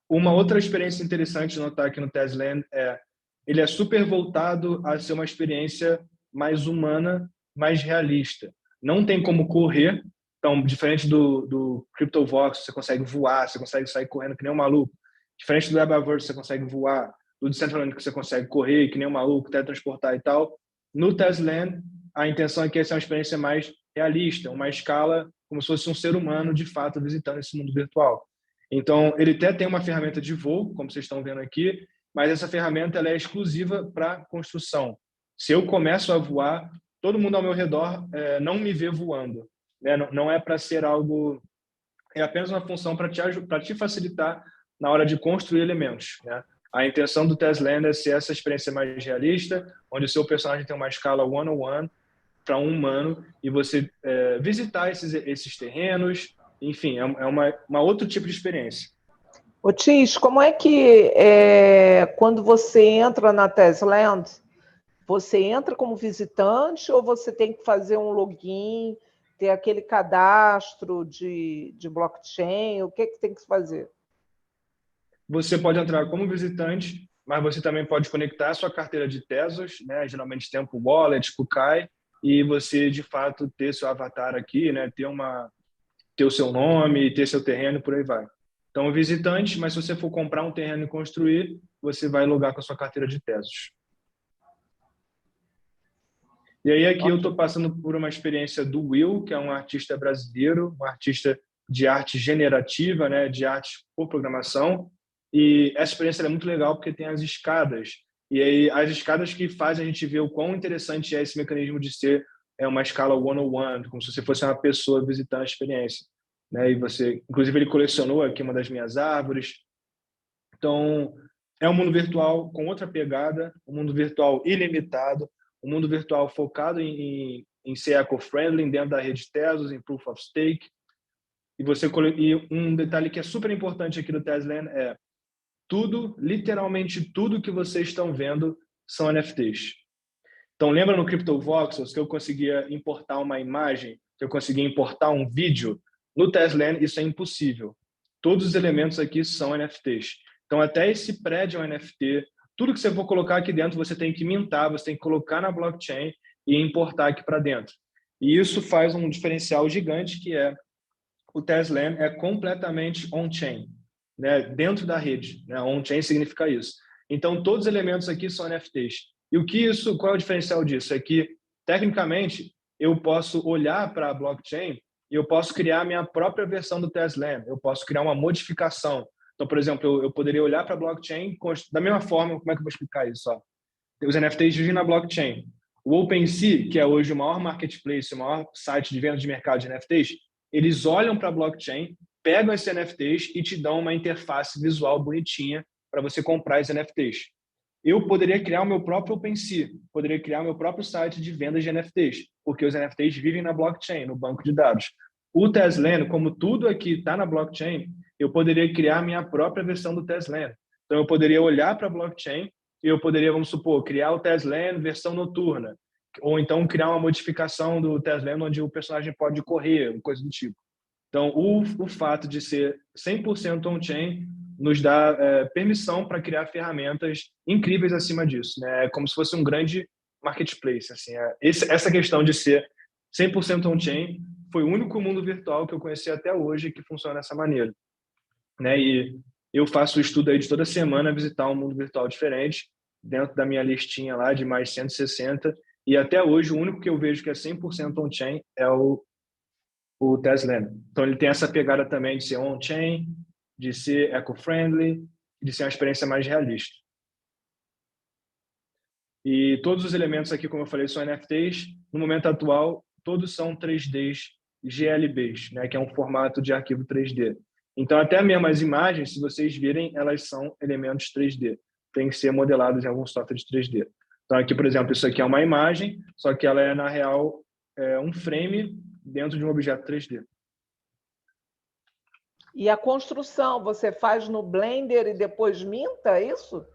Uma outra experiência interessante de notar aqui no Tezland ele é super voltado a ser uma experiência mais humana, mais realista. Não tem como correr. Então, diferente do CryptoVox, você consegue voar, você consegue sair correndo que nem um maluco. Diferente do Webverse, você consegue voar, do Decentraland que você consegue correr, que nem um maluco, teletransportar e tal. No Tezland, a intenção é que essa é uma experiência mais realista, uma escala como se fosse um ser humano, de fato, visitando esse mundo virtual. Então, ele até tem uma ferramenta de voo, como vocês estão vendo aqui, mas essa ferramenta ela é exclusiva para construção. Se eu começo a voar, todo mundo ao meu redor não me vê voando. Né? Não é para ser algo... É apenas uma função para te facilitar na hora de construir elementos. Né? A intenção do Tezland é ser essa experiência mais realista, onde o seu personagem tem uma escala one-on-one para um humano e você visitar esses terrenos. Enfim, é uma outro tipo de experiência. Ô, Tis, como é que quando você entra na Tezland, você entra como visitante ou você tem que fazer um login, ter aquele cadastro de blockchain? O que tem que fazer? Você pode entrar como visitante, mas você também pode conectar a sua carteira de Tezos, né? Geralmente tem o Wallet, Kukai, e você, de fato, ter seu avatar aqui, né? Ter o seu nome, ter seu terreno, por aí vai. Então, visitante, mas se você for comprar um terreno e construir, você vai logar com a sua carteira de Tezos. E aí aqui eu estou passando por uma experiência do Will, que é um artista brasileiro, um artista de arte generativa, né, de arte por programação. E essa experiência é muito legal porque tem as escadas. E aí as escadas que fazem a gente ver o quão interessante é esse mecanismo de ser uma escala one-on-one, como se você fosse uma pessoa visitando a experiência. Né? E você, inclusive, ele colecionou aqui uma das minhas árvores. Então, é um mundo virtual com outra pegada, um mundo virtual ilimitado, um mundo virtual focado em ser eco-friendly dentro da rede Tezos, em Proof of Stake. E um detalhe que é super importante aqui do Tezland é tudo, literalmente tudo que vocês estão vendo são NFTs. Então, lembra no CryptoVoxels que eu conseguia importar uma imagem, que eu conseguia importar um vídeo? No Tezland, isso é impossível. Todos os elementos aqui são NFTs. Então, até esse prédio é um NFT. Tudo que você for colocar aqui dentro, você tem que mintar, você tem que colocar na blockchain e importar aqui para dentro. E isso faz um diferencial gigante, que é o Tezland é completamente on-chain, né? Dentro da rede. Né? On-chain significa isso. Então, todos os elementos aqui são NFTs. E qual é o diferencial disso? É que, tecnicamente, eu posso olhar para a blockchain e eu posso criar a minha própria versão do Tezland. Eu posso criar uma modificação. Então, por exemplo, eu poderia olhar para a blockchain da mesma forma. Como é que eu vou explicar isso? Ó? Os NFTs vivem na blockchain. O OpenSea, que é hoje o maior marketplace, o maior site de venda de mercado de NFTs, eles olham para a blockchain, pegam esses NFTs e te dão uma interface visual bonitinha para você comprar esses NFTs. Eu poderia criar o meu próprio OpenSea, poderia criar o meu próprio site de vendas de NFTs, porque os NFTs vivem na blockchain, no banco de dados. O Tezland, como tudo aqui está na blockchain, eu poderia criar minha própria versão do Tezland. Então, eu poderia olhar para a blockchain e eu poderia, vamos supor, criar o Tezland versão noturna, ou então criar uma modificação do Tezland onde o personagem pode correr, coisa do tipo. Então, o fato de ser 100% on-chain nos dá permissão para criar ferramentas incríveis acima disso. Né? É como se fosse um grande marketplace. Assim, essa questão de ser 100% on-chain foi o único mundo virtual que eu conheci até hoje que funciona dessa maneira. Né? E eu faço o estudo aí de toda semana visitar um mundo virtual diferente, dentro da minha listinha lá de mais 160, e até hoje o único que eu vejo que é 100% on-chain é o Tezland. Então ele tem essa pegada também de ser on-chain, de ser eco-friendly, de ser uma experiência mais realista. E todos os elementos aqui, como eu falei, são NFTs. No momento atual, todos são 3Ds GLBs, né, que é um formato de arquivo 3D. Então, até mesmo as imagens, se vocês virem, elas são elementos 3D. Tem que ser modeladas em algum software de 3D. Então, aqui, por exemplo, isso aqui é uma imagem, só que ela é, na real, um frame dentro de um objeto 3D. E a construção, você faz no Blender e depois minta, é isso?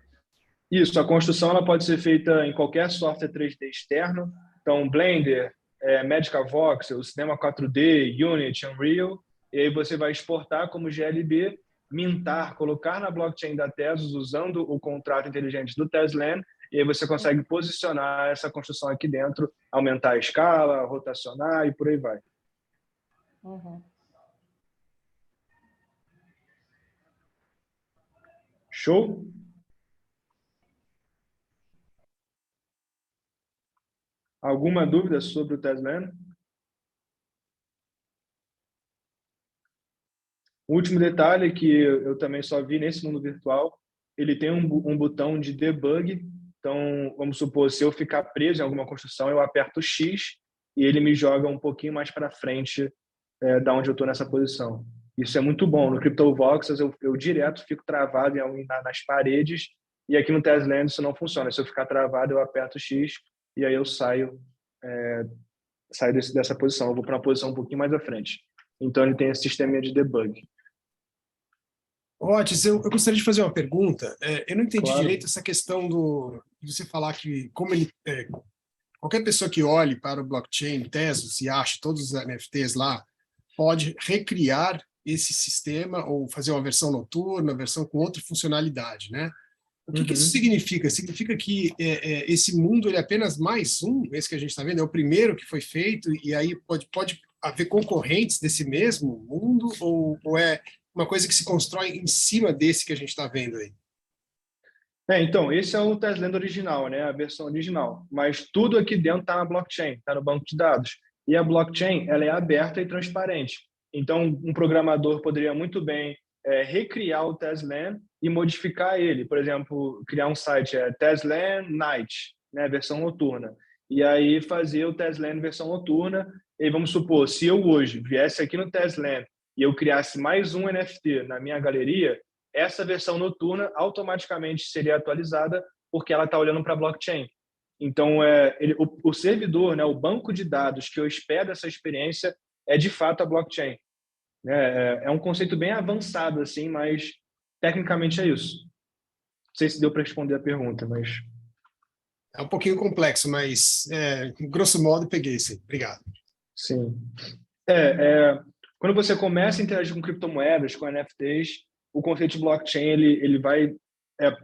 Isso, a construção ela pode ser feita em qualquer software 3D externo. Então, Blender, Magic Voxel, Cinema 4D, Unity, Unreal. E aí você vai exportar como GLB, mintar, colocar na blockchain da Tezos usando o contrato inteligente do Tezland. E aí você consegue posicionar essa construção aqui dentro, aumentar a escala, rotacionar e por aí vai. Uhum. Show? Alguma dúvida sobre o Teslan? O último detalhe que eu também só vi nesse mundo virtual, ele tem um botão de debug. Então, vamos supor, se eu ficar preso em alguma construção, eu aperto X e ele me joga um pouquinho mais para frente da onde eu estou nessa posição. Isso é muito bom. No CryptoVoxels, eu direto fico travado nas paredes, e aqui no Tesla isso não funciona. Se eu ficar travado, eu aperto X e aí eu saio dessa posição. Eu vou para uma posição um pouquinho mais à frente. Então, ele tem esse sistema de debug. Otis, eu gostaria de fazer uma pergunta. Eu não entendi Claro. direito essa questão de você falar que como qualquer pessoa que olhe para o blockchain Tezos e ache todos os NFTs lá, pode recriar esse sistema ou fazer uma versão noturna, uma versão com outra funcionalidade, né? O que isso significa? Significa que esse mundo ele é apenas mais um, esse que a gente está vendo, é o primeiro que foi feito, e aí pode haver concorrentes desse mesmo mundo, ou é uma coisa que se constrói em cima desse que a gente está vendo aí? Então, esse é o Tesla original, né? A versão original. Mas tudo aqui dentro está na blockchain, está no banco de dados. E a blockchain ela é aberta e transparente. Então, um programador poderia muito bem recriar o Tesla e modificar ele. Por exemplo, criar um site, Tesla Night, né? Versão noturna. E aí fazer o Tesla em versão noturna. E vamos supor, se eu hoje viesse aqui no Tesla e eu criasse mais um NFT na minha galeria, essa versão noturna automaticamente seria atualizada porque ela está olhando para a blockchain. Então, o servidor, né, o banco de dados que hospeda essa experiência é de fato a blockchain. É um conceito bem avançado, assim, mas tecnicamente é isso. Não sei se deu para responder a pergunta, mas... É um pouquinho complexo, mas, grosso modo, peguei sim. Obrigado. Sim. Quando você começa a interagir com criptomoedas, com NFTs, o conceito de blockchain ele vai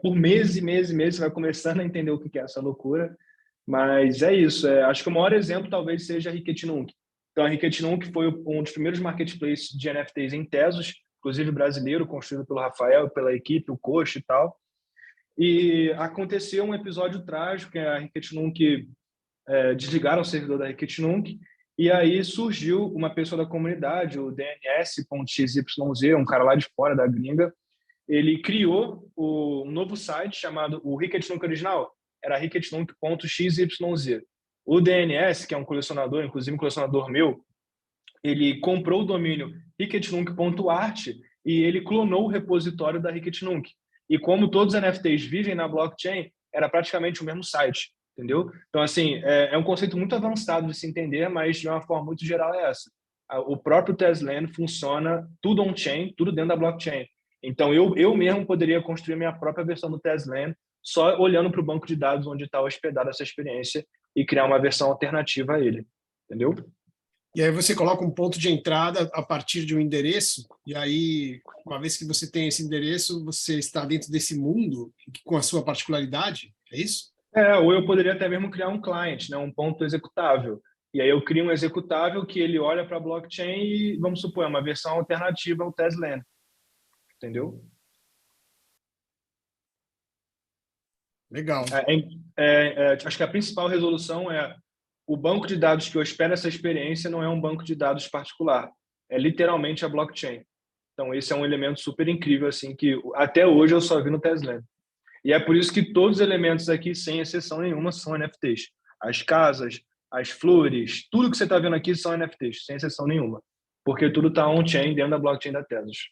por meses e meses e meses, você vai começando a entender o que é essa loucura, mas é isso. Acho que o maior exemplo talvez seja a Riquetinunk. Então, a Riquetinunk foi um dos primeiros marketplaces de NFTs em Tezos, inclusive brasileiro, construído pelo Rafael, pela equipe, o Coach e tal. E aconteceu um episódio trágico, que a Riquetinunk desligaram o servidor da Riquetinunk, e aí surgiu uma pessoa da comunidade, o DNS.xyz, um cara lá de fora da gringa. Ele criou um novo site chamado o Riquetinunk original, era riquetinunk.xyz. O DNS, que é um colecionador, inclusive um colecionador meu, ele comprou o domínio riquetinunk.art e ele clonou o repositório da Riquetinunk. E como todos os NFTs vivem na blockchain, era praticamente o mesmo site, entendeu? Então, assim, é um conceito muito avançado de se entender, mas de uma forma muito geral é essa. O próprio Tesla funciona tudo on-chain, tudo dentro da blockchain. Então, eu mesmo poderia construir minha própria versão do Tesla só olhando para o banco de dados onde está hospedada essa experiência e criar uma versão alternativa a ele, entendeu? E aí você coloca um ponto de entrada a partir de um endereço, e aí, uma vez que você tem esse endereço, você está dentro desse mundo com a sua particularidade, é isso? Ou eu poderia até mesmo criar um client, né, um ponto executável. E aí eu crio um executável que ele olha para a blockchain e, vamos supor, é uma versão alternativa ao Tesla. Entendeu? Legal. Acho que a principal resolução é o banco de dados que hospeda essa experiência não é um banco de dados particular, é literalmente a blockchain. Então, esse é um elemento super incrível, assim, que até hoje eu só vi no Tesla. E é por isso que todos os elementos aqui, sem exceção nenhuma, são NFTs. As casas, as flores, tudo que você está vendo aqui são NFTs, sem exceção nenhuma. Porque tudo está on-chain dentro da blockchain da Tezos.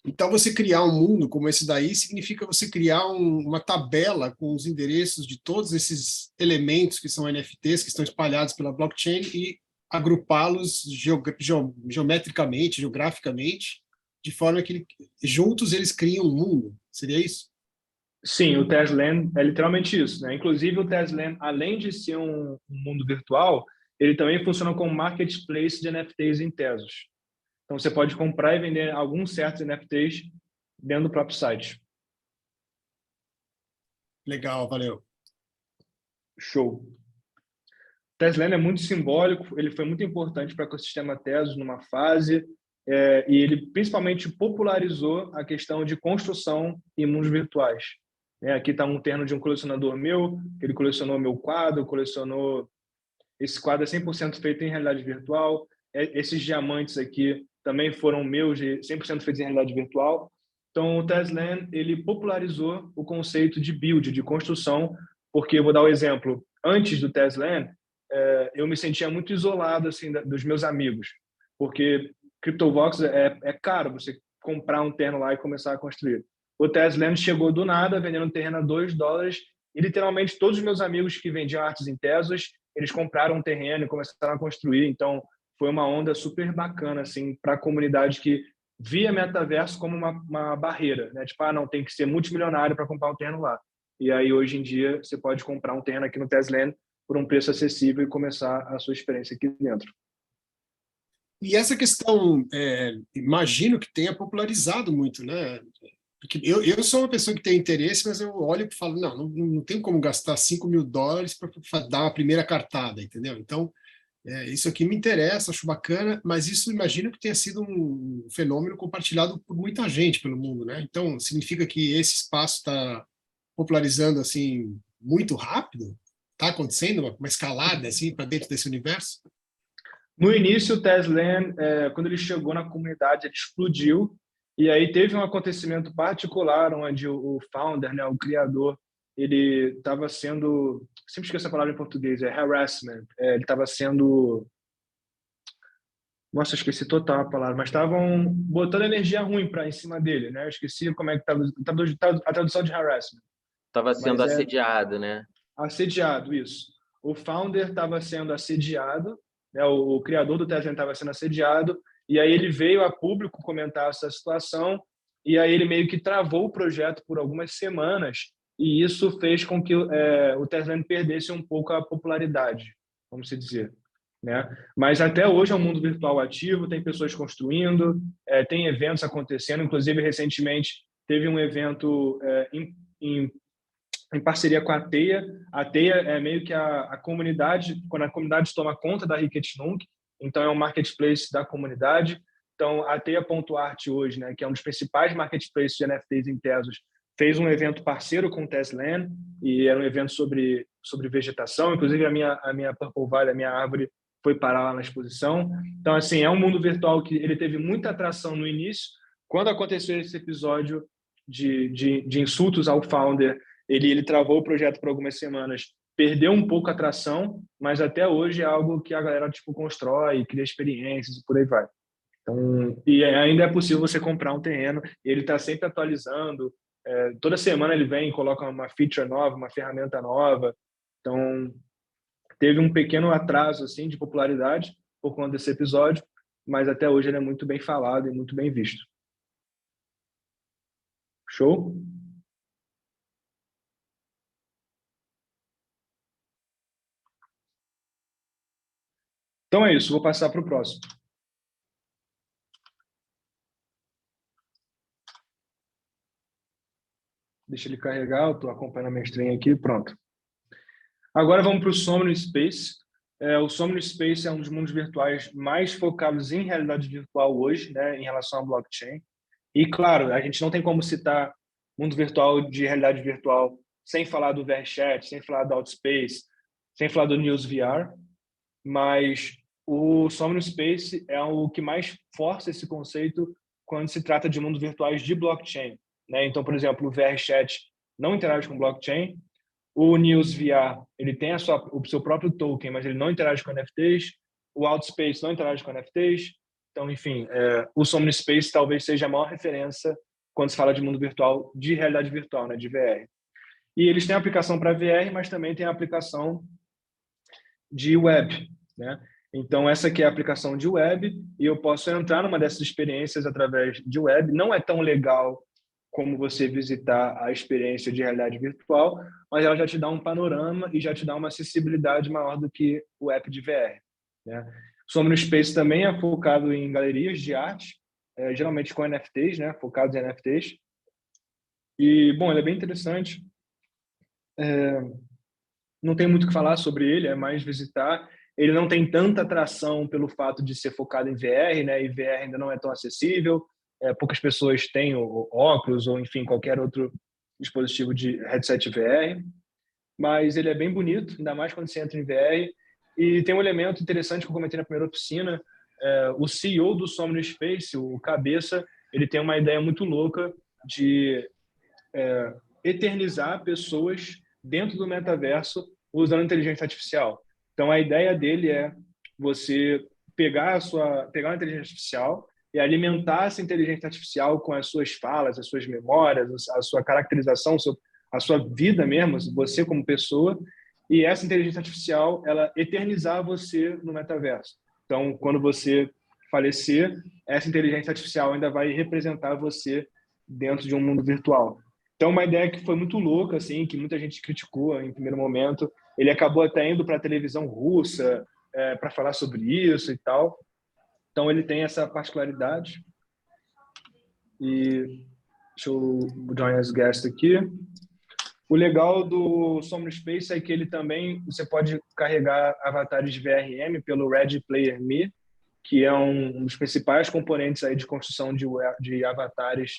Então, você criar um mundo como esse daí significa você criar uma tabela com os endereços de todos esses elementos que são NFTs, que estão espalhados pela blockchain, e agrupá-los geometricamente, geograficamente, de forma que juntos eles criam um mundo. Seria isso? Sim, o Tesla é literalmente isso, né? Inclusive, o Tesla, além de ser um mundo virtual, ele também funciona como marketplace de NFTs em Tezos. Então, você pode comprar e vender alguns certos NFTs dentro do próprio site. Legal, valeu. Show. O Tesla é muito simbólico, ele foi muito importante para o ecossistema Tezos numa fase. e ele principalmente popularizou a questão de construção em mundos virtuais. Aqui está um terno de um colecionador meu, que ele colecionou meu quadro, colecionou... Esse quadro é 100% feito em realidade virtual. Esses diamantes aqui também foram meus, 100% feitos em realidade virtual. Então, o Tezland, ele popularizou o conceito de build, de construção, porque, eu vou dar um exemplo, antes do Tezland, eu me sentia muito isolado assim, dos meus amigos, porque CryptoVox é caro você comprar um terreno lá e começar a construir. O Tezland chegou do nada, vendendo um terreno a $2, e literalmente todos os meus amigos que vendiam artes em Tezos, eles compraram um terreno e começaram a construir. Então, foi uma onda super bacana assim, para a comunidade que via metaverso como uma barreira, né? Tipo, não, tem que ser multimilionário para comprar um terreno lá. E aí, hoje em dia, você pode comprar um terreno aqui no Tezland por um preço acessível e começar a sua experiência aqui dentro. E essa questão, imagino que tenha popularizado muito, né? Porque eu sou uma pessoa que tem interesse, mas eu olho e falo, não tem como gastar $5.000 para dar uma primeira cartada, entendeu? Então, isso aqui me interessa, acho bacana, mas isso imagino que tenha sido um fenômeno compartilhado por muita gente pelo mundo, né? Então, significa que esse espaço está popularizando assim muito rápido? Está acontecendo uma escalada assim para dentro desse universo? No início, o Tezland, quando ele chegou na comunidade, ele explodiu. E aí teve um acontecimento particular onde o founder, né, o criador, ele estava sendo... Sempre esqueço a palavra em português, harassment. Ele estava sendo... Nossa, esqueci total a palavra, mas estavam botando energia ruim em cima dele, né? Eu esqueci como é que estava a tradução de harassment. Estava sendo Mas assediado, né? Assediado, isso. O founder estava sendo assediado, né? O criador do Tezland estava sendo assediado, e aí ele veio a público comentar essa situação, e aí ele meio que travou o projeto por algumas semanas, e isso fez com que o Tezland perdesse um pouco a popularidade, vamos dizer. Né? Mas até hoje é um mundo virtual ativo, tem pessoas construindo, tem eventos acontecendo, inclusive recentemente teve um evento em parceria com a Teia. A Teia é meio que a comunidade, quando a comunidade toma conta da Ricket Nunc, então é um marketplace da comunidade. Então, a Teia.art hoje, né, que é um dos principais marketplaces de NFTs em Tezos, fez um evento parceiro com o Tezland, e era um evento sobre vegetação. Inclusive, a minha Purple Valley, a minha árvore, foi parar lá na exposição. Então, assim, é um mundo virtual que ele teve muita atração no início. Quando aconteceu esse episódio de insultos ao founder, ele travou o projeto por algumas semanas, perdeu um pouco a atração, mas até hoje é algo que a galera constrói, cria experiências e por aí vai. Então, e ainda é possível você comprar um terreno, ele está sempre atualizando, toda semana ele vem e coloca uma feature nova, uma ferramenta nova. Então, teve um pequeno atraso assim de popularidade por conta desse episódio, mas até hoje ele é muito bem falado e muito bem visto. Show? Então é isso, vou passar para o próximo. Deixa ele carregar, eu estou acompanhando a minha stream aqui, pronto. Agora vamos para o Somno Space. O Somno Space é um dos mundos virtuais mais focados em realidade virtual hoje, né, em relação à blockchain. E, claro, a gente não tem como citar mundo virtual de realidade virtual sem falar do VRChat, sem falar do Outspace, sem falar do News VR, mas o Somno Space é o que mais força esse conceito quando se trata de mundos virtuais de blockchain, né? Então, por exemplo, o VRChat não interage com blockchain, o News VR ele tem o seu próprio token, mas ele não interage com NFTs, o Outspace não interage com NFTs. Então, enfim, o Somno Space talvez seja a maior referência quando se fala de mundo virtual, de realidade virtual, né, de VR. E eles têm aplicação para VR, mas também tem a aplicação de web, né? Então, essa aqui é a aplicação de web, e eu posso entrar numa dessas experiências através de web. Não é tão legal como você visitar a experiência de realidade virtual, mas ela já te dá um panorama e já te dá uma acessibilidade maior do que o app de VR, né? O Somno Space também é focado em galerias de arte, geralmente com NFTs, né? Focados em NFTs. E, bom, ele é bem interessante. Não tem muito o que falar sobre ele, é mais visitar. ele não tem tanta atração pelo fato de ser focado em VR, né? E VR ainda não é tão acessível, poucas pessoas têm o óculos ou, enfim, qualquer outro dispositivo de headset VR, mas ele é bem bonito, ainda mais quando você entra em VR. E tem um elemento interessante que eu comentei na primeira oficina, o CEO do Somnium Space, o Cabeça, ele tem uma ideia muito louca de eternizar pessoas dentro do metaverso usando inteligência artificial. Então, a ideia dele é você pegar uma inteligência artificial e alimentar essa inteligência artificial com as suas falas, as suas memórias, a sua caracterização, a sua vida mesmo, você como pessoa, e essa inteligência artificial, ela eternizar você no metaverso. Então, quando você falecer, essa inteligência artificial ainda vai representar você dentro de um mundo virtual. Então, uma ideia que foi muito louca, assim, que muita gente criticou em primeiro momento. Ele acabou até indo para a televisão russa para falar sobre isso e tal. Então, ele tem essa particularidade. E deixa eu join as guest aqui. O legal do Somnium Space é que ele também, você pode carregar avatares de VRM pelo Ready Player Me, que é um dos principais componentes aí de construção de avatares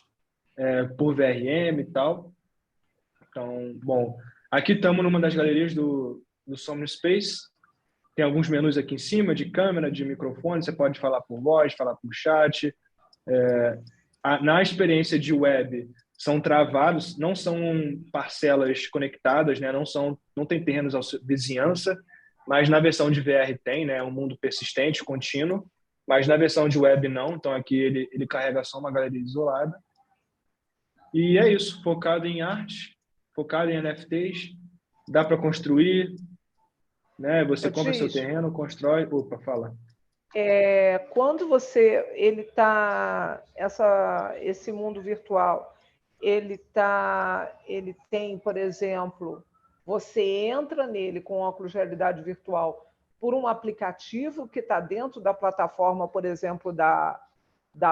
por VRM e tal. Então, bom, aqui estamos numa das galerias do Somnium Space. Tem alguns menus aqui em cima de câmera, de microfone. Você pode falar por voz, falar por chat. Na experiência de web, são travados, não são parcelas conectadas, né? Não tem terrenos à vizinhança, mas na versão de VR tem, né? É um mundo persistente, contínuo, mas na versão de web não. Então aqui ele carrega só uma galeria isolada. E é isso, focado em arte, focado em NFTs, dá para construir, né? Você compra seu terreno, constrói. Opa, fala. Quando esse mundo virtual, ele tem, por exemplo, você entra nele com óculos de realidade virtual por um aplicativo que está dentro da plataforma, por exemplo, da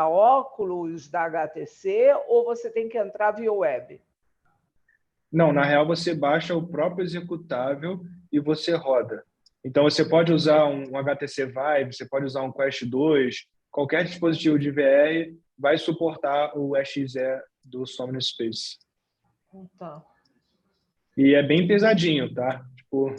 Oculus, da HTC, ou você tem que entrar via web? Não, na real você baixa o próprio executável e você roda. Então você pode usar um HTC Vive, você pode usar um Quest 2, qualquer dispositivo de VR vai suportar o EXE do Somnium Space. Então. E é bem pesadinho, tá? Tipo,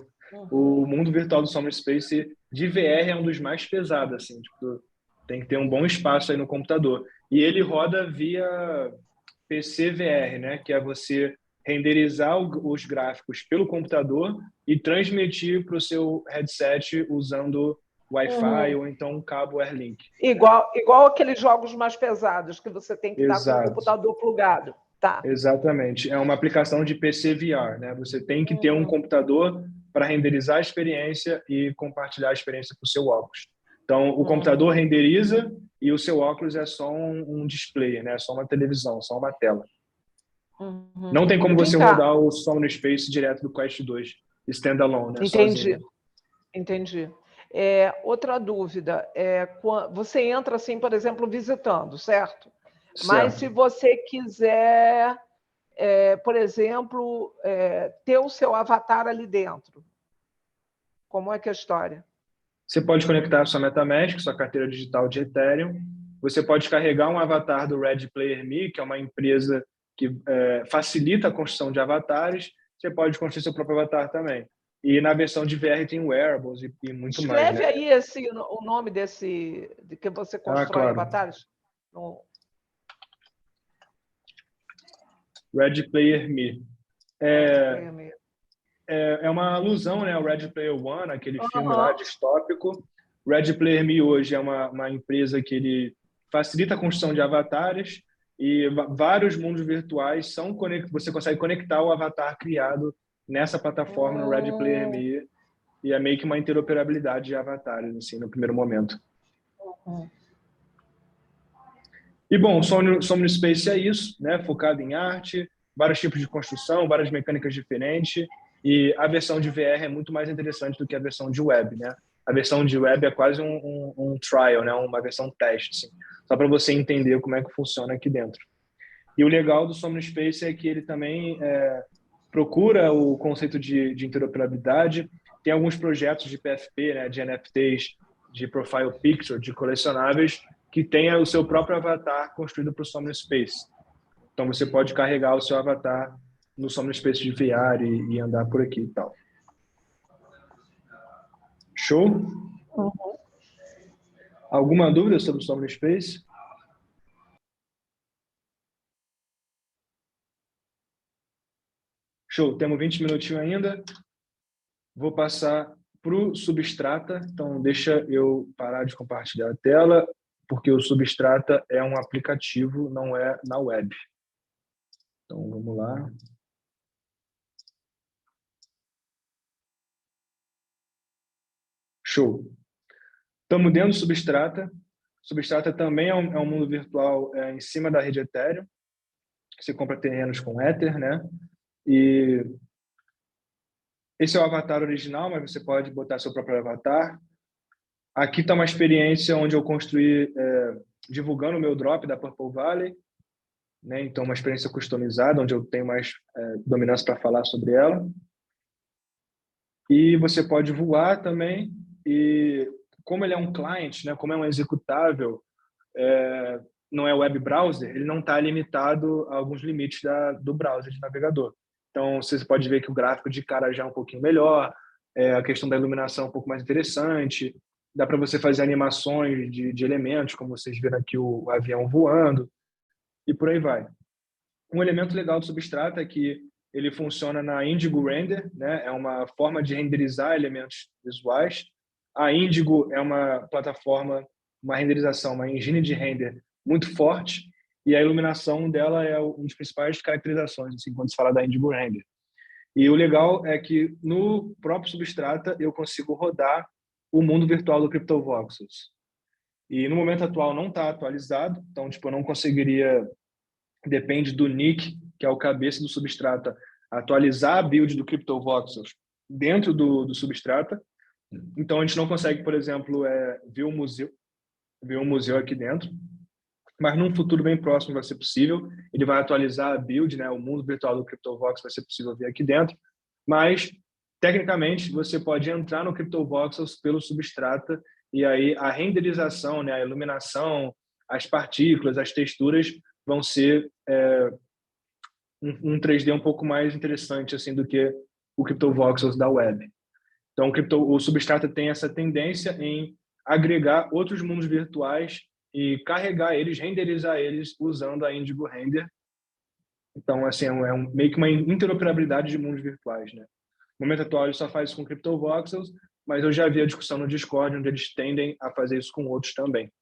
o mundo virtual do Somnium Space de VR é um dos mais pesados, assim, tipo, tem que ter um bom espaço aí no computador. E ele roda via PC VR, né? Que é você renderizar os gráficos pelo computador e transmitir para o seu headset usando Wi-Fi ou então um cabo Airlink. Igual aqueles jogos mais pesados que você tem que estar com o computador plugado. Tá. Exatamente. É uma aplicação de PC VR, né? Você tem que ter um computador para renderizar a experiência e compartilhar a experiência com o seu óculos. Então, o computador renderiza e o seu óculos é só um display, né? Só uma televisão, só uma tela. Não tem como você rodar o Somnium Space direto do Quest 2, standalone, né? Sozinho. Entendi. Outra dúvida, você entra assim, por exemplo, visitando, certo? Mas se você quiser, por exemplo, ter o seu avatar ali dentro, como é que é a história? Você pode conectar a sua MetaMask, sua carteira digital de Ethereum. Você pode carregar um avatar do Ready Player Me, que é uma empresa que facilita a construção de avatares. Você pode construir seu próprio avatar também. E na versão de VR tem wearables e muito mais. Escreve aí o nome de que você constrói avatares. Ready Player Me. É uma alusão, né, ao Ready Player One, aquele filme lá distópico. Ready Player Me hoje é uma empresa que ele facilita a construção de avatares e vários mundos virtuais você consegue conectar o avatar criado nessa plataforma no Ready Player Me e é meio que uma interoperabilidade de avatares assim no primeiro momento. E bom, o Somnium Space é isso, né? Focado em arte, vários tipos de construção, várias mecânicas diferentes. E a versão de VR é muito mais interessante do que a versão de web, né? A versão de web é quase um trial, né? Uma versão teste, assim, só para você entender como é que funciona aqui dentro. E o legal do Somnium Space é que ele também procura o conceito de interoperabilidade tem alguns projetos de PFP, né, de NFTs, de Profile Picture, de colecionáveis, que tenha o seu próprio avatar construído para o Somnium.Space. Então, você pode carregar o seu avatar no Somnium.Space de VR e andar por aqui e tal. Show? Uhum. Alguma dúvida sobre o Somnium.Space? Show, temos 20 minutinhos ainda. Vou passar para o Substrata. Então, deixa eu parar de compartilhar a tela, porque o Substrata é um aplicativo, não é na web. Então, vamos lá. Show. Estamos dentro do Substrata. Substrata também é um mundo virtual em cima da rede Ethereum. Você compra terrenos com Ether, né? E esse é o avatar original, mas você pode botar seu próprio avatar. Aqui está uma experiência onde eu construí, divulgando o meu drop da Purple Valley, né? Então, uma experiência customizada, onde eu tenho mais dominância para falar sobre ela. E você pode voar também. E como ele é um client, né? Como é um executável, não é web browser, ele não está limitado a alguns limites do browser de navegador. Então, você pode ver que o gráfico de cara já é um pouquinho melhor, a questão da iluminação é um pouco mais interessante, dá para você fazer animações de elementos, como vocês viram aqui o avião voando, e por aí vai. Um elemento legal do Substrata é que ele funciona na Indigo Render, né? É uma forma de renderizar elementos visuais. A Indigo é uma plataforma, uma renderização, uma engine de render muito forte, e a iluminação dela é uma das principais caracterizações, assim, quando se fala da Indigo Render. E o legal é que no próprio Substrata eu consigo rodar o mundo virtual do CryptoVoxels. E no momento atual não está atualizado, então tipo, eu não conseguiria, depende do Nick, que é o cabeça do Substrata, atualizar a build do CryptoVoxels dentro do Substrata. Então a gente não consegue, por exemplo, ver um museu aqui dentro, mas num futuro bem próximo vai ser possível. Ele vai atualizar a build, né? O mundo virtual do CryptoVoxels vai ser possível ver aqui dentro, mas tecnicamente você pode entrar no CryptoVoxels pelo Substrata e aí a renderização, né? A iluminação, as partículas, as texturas vão ser um 3D um pouco mais interessante assim do que o CryptoVoxels da web. Então o Substrata tem essa tendência em agregar outros mundos virtuais e carregar eles, renderizar eles usando a Indigo Render. Então, assim, meio que uma interoperabilidade de mundos virtuais, né? No momento atual, ele só faz isso com CryptoVoxels, mas eu já vi a discussão no Discord, onde eles tendem a fazer isso com outros também.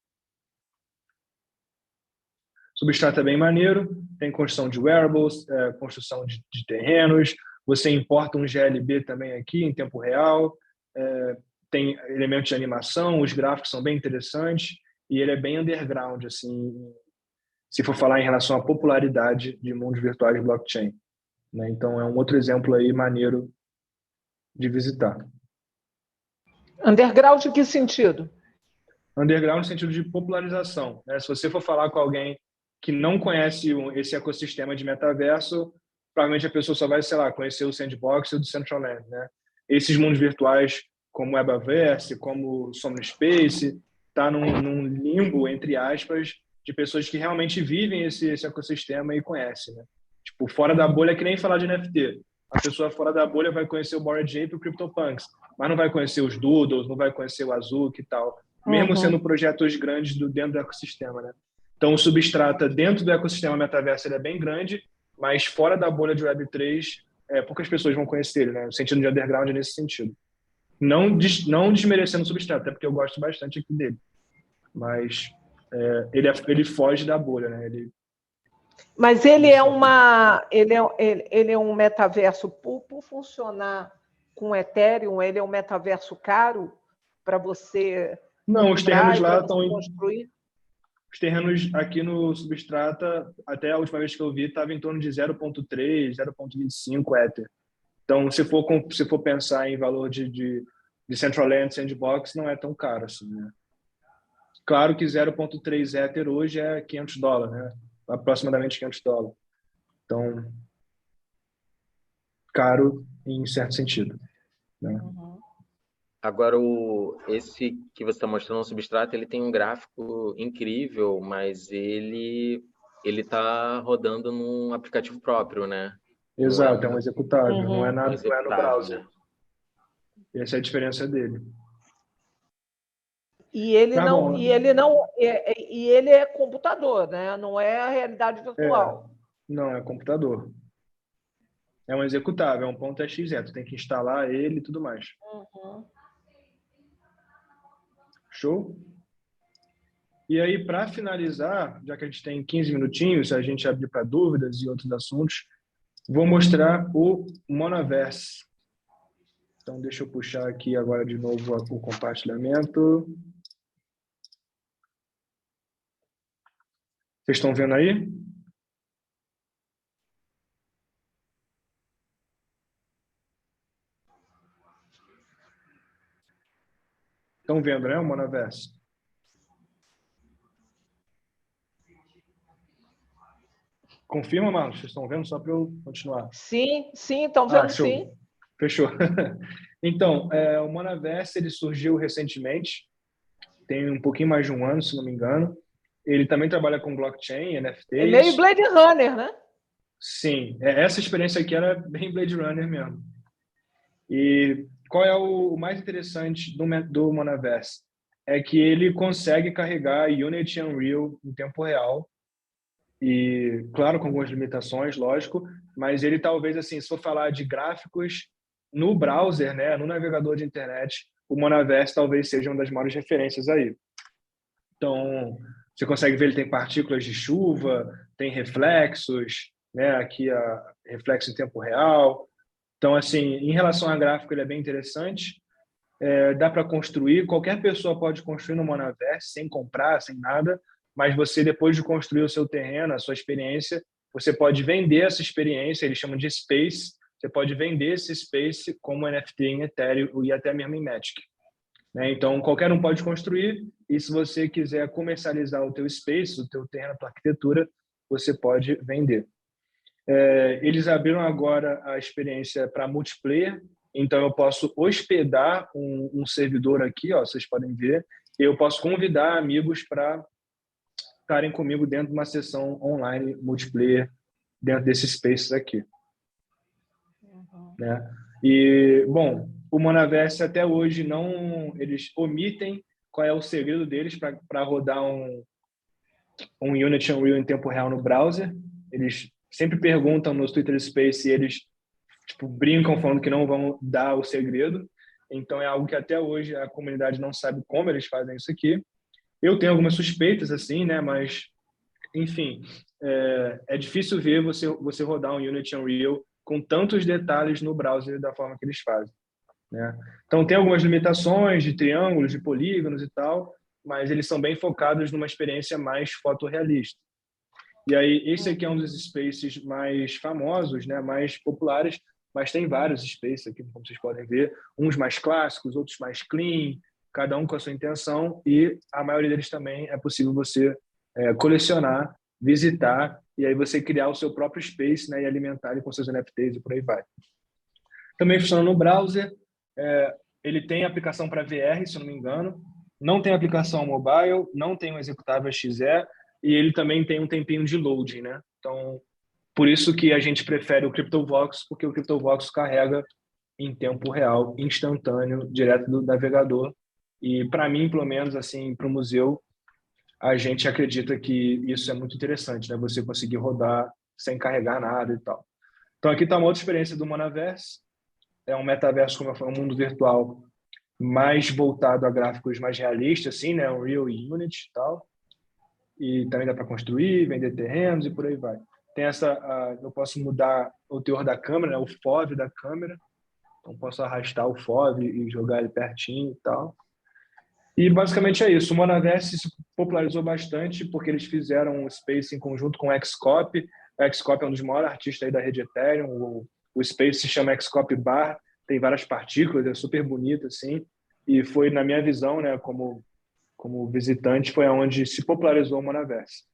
Substrata é bem maneiro, tem construção de wearables, construção de terrenos, você importa um GLB também aqui em tempo real, tem elementos de animação, os gráficos são bem interessantes, e ele é bem underground, assim, se for falar em relação à popularidade de mundos virtuais de blockchain, né? Então, é um outro exemplo aí maneiro de visitar. Underground em que sentido? Underground no sentido de popularização, né? Se você for falar com alguém que não conhece esse ecossistema de metaverso, provavelmente a pessoa só vai, sei lá, conhecer o Sandbox e o Decentraland, né? Esses mundos virtuais, como o Webaverse, como o Somnium.Space, está num limbo, entre aspas, de pessoas que realmente vivem esse ecossistema e conhecem, né? Tipo, fora da bolha, é que nem falar de NFT. A pessoa fora da bolha vai conhecer o Bored Ape e o CryptoPunks, mas não vai conhecer os Doodles, não vai conhecer o Azuki e tal, mesmo sendo projetos grandes dentro do ecossistema, né? Então, o Substrata, dentro do ecossistema metaverso, ele é bem grande, mas fora da bolha de Web3, poucas pessoas vão conhecer ele, né? O sentido de underground é nesse sentido. Não desmerecendo o Substrata, até porque eu gosto bastante aqui dele. Mas ele foge da bolha, né? Mas ele é um metaverso por funcionar com Ethereum, ele é um metaverso caro para você não, os terrenos lá estão construir? Os terrenos aqui no Substrata, até a última vez que eu vi, estava em torno de 0,3, 0,25 Ether. Então, se for pensar em valor de Decentraland, Sandbox, não é tão caro assim, né? Claro que 0,3 Ether hoje é $500, né? Aproximadamente $500. Então, caro em certo sentido, né? Agora, esse que você está mostrando, o Substrato, ele tem um gráfico incrível, mas ele está rodando num aplicativo próprio, né? Não é Exato, é um executável, não é Uhum. um nada, não é no executável, browser. né? Essa é a diferença dele. E ele Tá não, bom. e ele é computador, né? Não é a realidade virtual. Não, é computador. É um executável, é um ponto .exe. Tu tem que instalar ele e tudo mais. Uhum. Show? E aí, para finalizar, já que a gente tem 15 minutinhos, a gente abrir para dúvidas e outros assuntos, vou mostrar o Monaverse. Então, deixa eu puxar aqui agora de novo o compartilhamento. Vocês estão vendo aí? Estão vendo, né, o Monaverse? Confirma, Marlos, vocês estão vendo? Só para eu continuar. Sim, estão vendo Show. sim. Fechou. Então, o Monaverse ele surgiu recentemente, tem um pouquinho mais de um ano, se não me engano. Ele também trabalha com blockchain, NFTs. É meio Blade Runner, né? Sim, essa experiência aqui era bem Blade Runner mesmo. E qual é o mais interessante do Monaverse? É que ele consegue carregar Unity e Unreal em tempo real. E, claro, com algumas limitações, lógico, mas ele talvez, assim, se for falar de gráficos no browser, né, no navegador de internet, o Monaverse talvez seja uma das maiores referências aí. Então, você consegue ver, ele tem partículas de chuva, tem reflexos, né, aqui reflexo em tempo real. Então, assim, em relação a gráfico, ele é bem interessante. Dá para construir, qualquer pessoa pode construir no Monaverse, sem comprar, sem nada, mas você, depois de construir o seu terreno, a sua experiência, você pode vender essa experiência, eles chamam de space, você pode vender esse space como NFT em Ethereum e até mesmo em Matic. Né? Então, qualquer um pode construir, e se você quiser comercializar o teu space, o teu terreno para arquitetura, você pode vender. Eles abriram agora a experiência para multiplayer, então eu posso hospedar um servidor aqui, ó, vocês podem ver, e eu posso convidar amigos para estarem comigo dentro de uma sessão online multiplayer dentro desses spaces aqui. Né? E, bom, o Monaverse até hoje eles omitem qual é o segredo deles para rodar um Unity Unreal em tempo real no browser. Eles sempre perguntam nos Twitter Space e eles brincam falando que não vão dar o segredo. Então é algo que até hoje a comunidade não sabe como eles fazem isso aqui. Eu tenho algumas suspeitas assim, né? Mas enfim, é difícil ver você rodar um Unity Unreal com tantos detalhes no browser da forma que eles fazem. Né? Então tem algumas limitações de triângulos, de polígonos e tal, mas eles são bem focados numa experiência mais fotorrealista. E aí, esse aqui é um dos spaces mais famosos, né, mais populares, mas tem vários spaces aqui, como vocês podem ver, uns mais clássicos, outros mais clean, cada um com a sua intenção, e a maioria deles também é possível você colecionar, visitar, e aí você criar o seu próprio space, né, e alimentar ele com seus NFTs e por aí vai. Também funciona no browser, ele tem aplicação para VR, se eu não me engano, não tem aplicação mobile, não tem um executável XE, e ele também tem um tempinho de loading, né? Então, por isso que a gente prefere o CryptoVox, porque o CryptoVox carrega em tempo real, instantâneo, direto do navegador. E para mim, pelo menos, assim, para o museu, a gente acredita que isso é muito interessante, né? Você conseguir rodar sem carregar nada e tal. Então, aqui está uma outra experiência do Monaverse. É um metaverso, como eu falei, um mundo virtual mais voltado a gráficos mais realistas, assim, né? Unreal e Unity e tal. E também dá para construir, vender terrenos e por aí vai. Tem eu posso mudar o teor da câmera, né, o FOV da câmera. Então posso arrastar o FOV e jogar ele pertinho e tal. E basicamente é isso. O Monaverse se popularizou bastante porque eles fizeram um space em conjunto com o Xcop. O Xcop é um dos maiores artistas aí da rede Ethereum. O space se chama Xcop Bar, tem várias partículas, é super bonito assim. E foi, na minha visão, né, como visitante, foi onde se popularizou o Monaverse.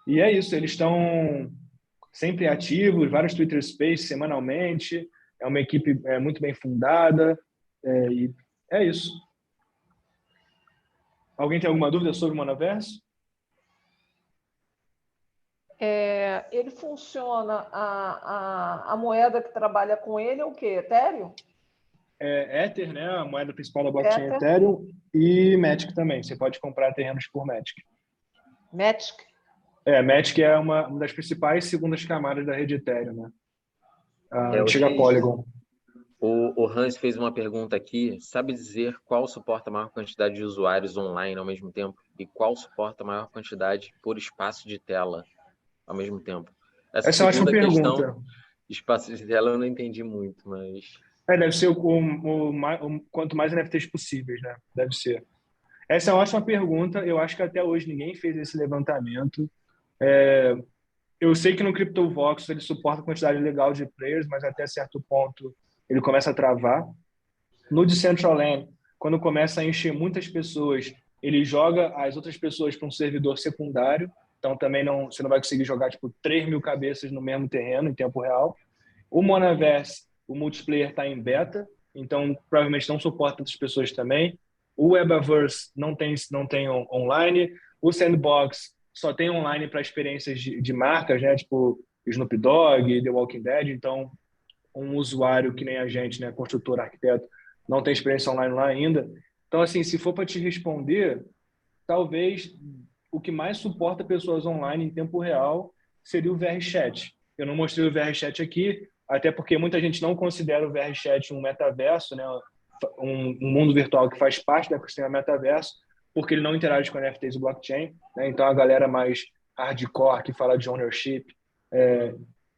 E é isso, eles estão sempre ativos, vários Twitter Spaces semanalmente, é uma equipe muito bem fundada, E é isso. Alguém tem alguma dúvida sobre o Monaverse? Ele funciona, a moeda que trabalha com ele é o quê? Ethereum? Ether, né? A moeda principal da blockchain Ether. Ethereum, e Matic também. Você pode comprar terrenos por Matic. Matic? Matic é uma das principais segundas camadas da rede Ethereum, né? A antiga Ortiz, Polygon. o Hans fez uma pergunta aqui. Sabe dizer qual suporta a maior quantidade de usuários online ao mesmo tempo? E qual suporta a maior quantidade por espaço de tela ao mesmo tempo? Essa Essa é uma ótima segunda questão, pergunta. espaço de tela, eu não entendi muito, mas... Deve ser quanto mais NFTs possíveis, né? Deve ser. Essa é uma ótima pergunta. Eu acho que até hoje ninguém fez esse levantamento. Eu sei que no CryptoVox ele suporta quantidade legal de players, mas até certo ponto ele começa a travar. No Decentraland, quando começa a encher muitas pessoas, ele joga as outras pessoas para um servidor secundário. Então também você não vai conseguir jogar tipo 3.000 cabeças no mesmo terreno em tempo real. O Monaverse, o multiplayer está em beta, então provavelmente não suporta outras pessoas também. O Webaverse não tem online. O Sandbox só tem online para experiências de marcas, né? Tipo Snoop Dogg, The Walking Dead. Então, um usuário que nem a gente, né? Construtor, arquiteto, não tem experiência online lá ainda. Então, assim, se for para te responder, talvez o que mais suporta pessoas online em tempo real seria o VRChat. Eu não mostrei o VRChat aqui, até porque muita gente não considera o VRChat um metaverso, né? Um mundo virtual que faz parte do ecossistema metaverso, porque ele não interage com NFTs e blockchain, né? Então a galera mais hardcore que fala de ownership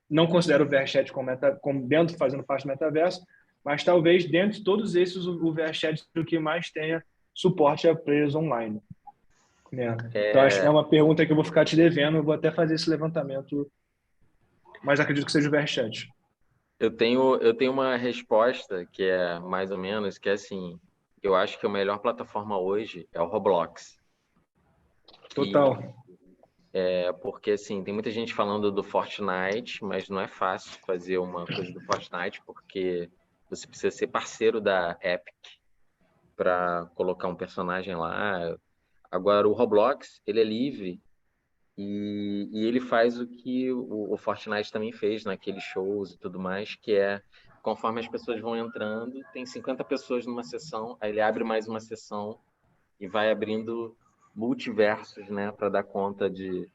não considera o VRChat como dentro, fazendo parte do metaverso, mas talvez dentro de todos esses o VRChat é o que mais tenha suporte a players online. Então, acho que é uma pergunta que eu vou ficar te devendo. Eu vou até fazer esse levantamento, mas acredito que seja o VRChat. Eu tenho uma resposta que é mais ou menos, que é assim, eu acho que a melhor plataforma hoje é o Roblox. Total. Porque assim, tem muita gente falando do Fortnite, mas não é fácil fazer uma coisa do Fortnite, porque você precisa ser parceiro da Epic para colocar um personagem lá. Agora, o Roblox, ele é livre e ele faz o que o Fortnite também fez naqueles shows e tudo mais, que é, conforme as pessoas vão entrando, tem 50 pessoas numa sessão, aí ele abre mais uma sessão e vai abrindo multiversos, né, para dar conta de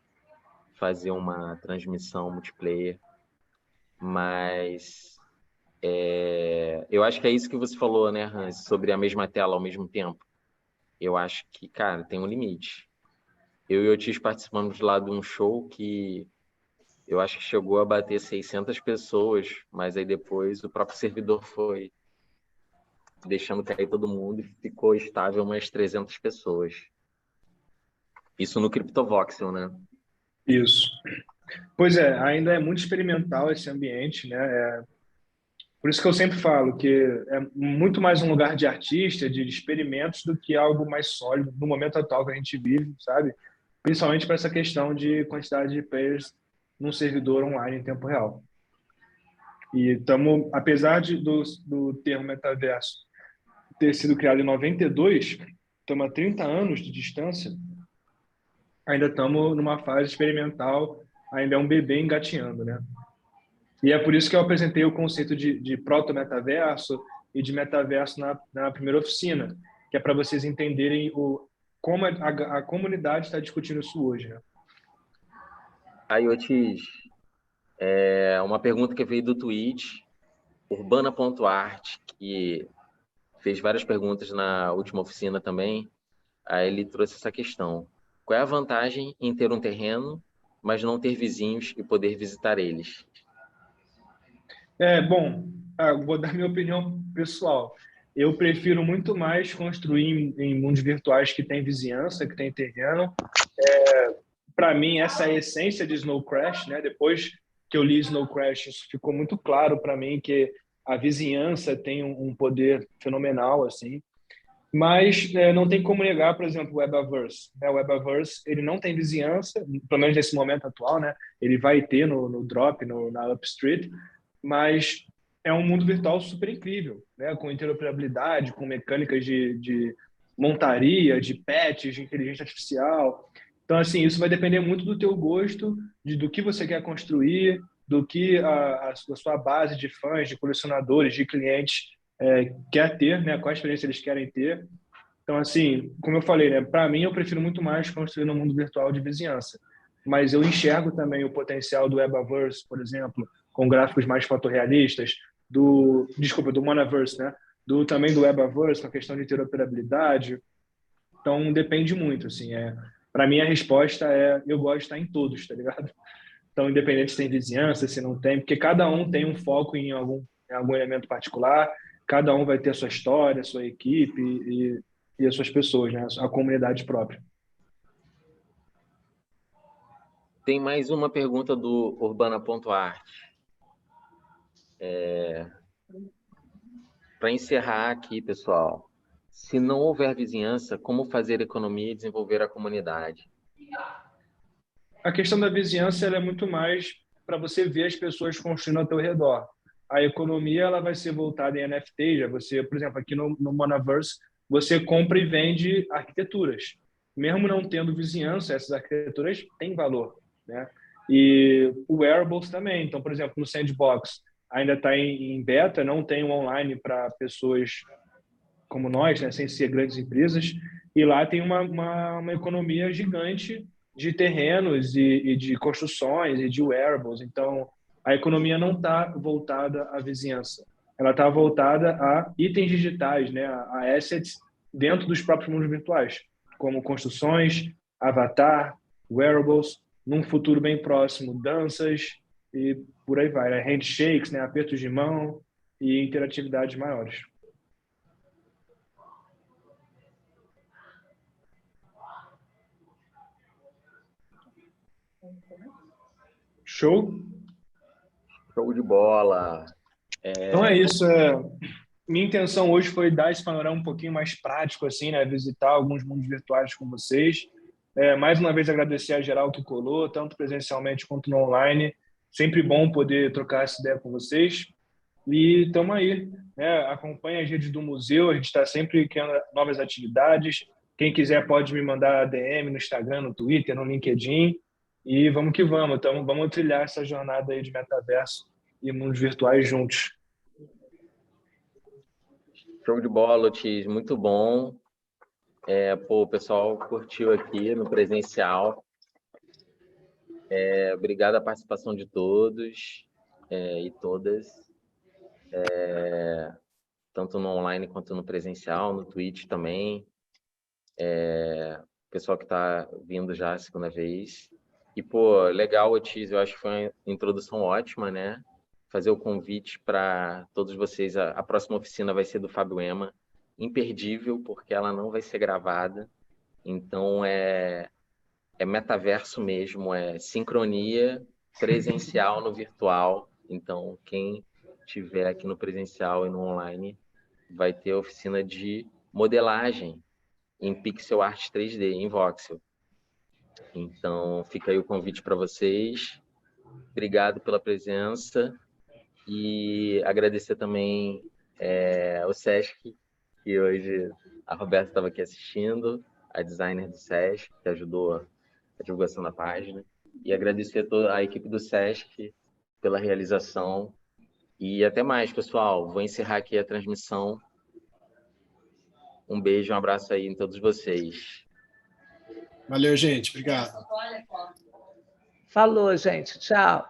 fazer uma transmissão multiplayer. Mas eu acho que é isso que você falou, né, Hans, sobre a mesma tela ao mesmo tempo. Eu acho que, cara, tem um limite. Eu e o Otis participamos lá de um show que eu acho que chegou a bater 600 pessoas, mas aí depois o próprio servidor foi deixando cair todo mundo e ficou estável umas 300 pessoas. Isso no CryptoVoxel, né? Isso. Pois é, ainda é muito experimental esse ambiente, né? Por isso que eu sempre falo que é muito mais um lugar de artista, de experimentos, do que algo mais sólido no momento atual que a gente vive, sabe? Principalmente para essa questão de quantidade de players num servidor online em tempo real. E estamos, apesar do termo metaverso ter sido criado em 92, estamos a 30 anos de distância, ainda estamos numa fase experimental, ainda é um bebê engatinhando, né? E é por isso que eu apresentei o conceito de proto-metaverso e de metaverso na primeira oficina, que é para vocês entenderem como a comunidade está discutindo isso hoje, né? Aí, Otis, uma pergunta que veio do Twitch, urbana.art, que fez várias perguntas na última oficina também. Aí ele trouxe essa questão. Qual é a vantagem em ter um terreno, mas não ter vizinhos e poder visitar eles? Bom, vou dar minha opinião pessoal. Eu prefiro muito mais construir em mundos virtuais que tem vizinhança, que tem terreno. Para mim, essa é a essência de Snow Crash, né? Depois que eu li Snow Crash, isso ficou muito claro para mim que a vizinhança tem um poder fenomenal, assim. Mas não tem como negar, por exemplo, o Webaverse. O Webaverse, ele não tem vizinhança, pelo menos nesse momento atual, né? Ele vai ter no Drop, na Upstreet, mas é um mundo virtual super incrível, né? Com interoperabilidade, com mecânicas de montaria, de patches, de inteligência artificial. Então, assim, isso vai depender muito do teu gosto, do que você quer construir, do que a sua base de fãs, de colecionadores, de clientes quer ter, né? Qual experiência eles querem ter. Então, assim, como eu falei, né? Para mim, eu prefiro muito mais construir no mundo virtual de vizinhança. Mas eu enxergo também o potencial do Webaverse, por exemplo, com gráficos mais fotorrealistas, do Monaverse, né? Também do Webaverse, com a questão de interoperabilidade. Então, depende muito, assim. Para mim, a resposta eu gosto de estar em todos, tá ligado? Então, independente se tem vizinhança, se não tem, porque cada um tem um foco em algum elemento particular, cada um vai ter a sua história, a sua equipe e as suas pessoas, né? A comunidade própria. Tem mais uma pergunta do Urbana.art. Para encerrar aqui, pessoal, se não houver vizinhança, como fazer economia e desenvolver a comunidade? A questão da vizinhança ela é muito mais para você ver as pessoas construindo ao teu redor. A economia ela vai ser voltada em NFT, já você, por exemplo, aqui no Monaverse, você compra e vende arquiteturas. Mesmo não tendo vizinhança, essas arquiteturas têm valor, né? E o wearables também. Então, por exemplo, no Sandbox ainda está em beta, não tem um online para pessoas como nós, né, sem ser grandes empresas, e lá tem uma economia gigante de terrenos e de construções e de wearables. Então, a economia não está voltada à vizinhança, ela está voltada a itens digitais, né, a assets dentro dos próprios mundos virtuais, como construções, avatar, wearables, num futuro bem próximo, danças e por aí vai, né? Handshakes, né, apertos de mão e interatividades maiores. Show? Show de bola! Então é isso. Minha intenção hoje foi dar esse panorama um pouquinho mais prático, assim, né? Visitar alguns mundos virtuais com vocês. Mais uma vez agradecer a geral que colou, tanto presencialmente quanto no online. Sempre bom poder trocar essa ideia com vocês. E estamos aí, né? Acompanhe as redes do museu, a gente está sempre criando novas atividades. Quem quiser pode me mandar DM no Instagram, no Twitter, no LinkedIn. E vamos que vamos. Então, vamos trilhar essa jornada aí de metaverso e mundos virtuais juntos. Show de bola, Otis, muito bom. O pessoal curtiu aqui no presencial. Obrigado a participação de todos e todas, tanto no online quanto no presencial, no Twitch também. Pessoal que está vindo já a segunda vez. E, legal, Otis, eu acho que foi uma introdução ótima, né? Fazer o convite para todos vocês. A próxima oficina vai ser do Fábio Ema, imperdível, porque ela não vai ser gravada. Então, é metaverso mesmo, é sincronia presencial no virtual. Então, quem estiver aqui no presencial e no online vai ter oficina de modelagem em pixel art 3D, em voxel. Então, fica aí o convite para vocês. Obrigado pela presença e agradecer também ao Sesc, que hoje a Roberta estava aqui assistindo, a designer do Sesc, que ajudou a divulgação da página. E agradecer a toda a equipe do Sesc pela realização. E até mais, pessoal. Vou encerrar aqui a transmissão. Um beijo, um abraço aí em todos vocês. Valeu, gente. Obrigado. Falou, gente. Tchau.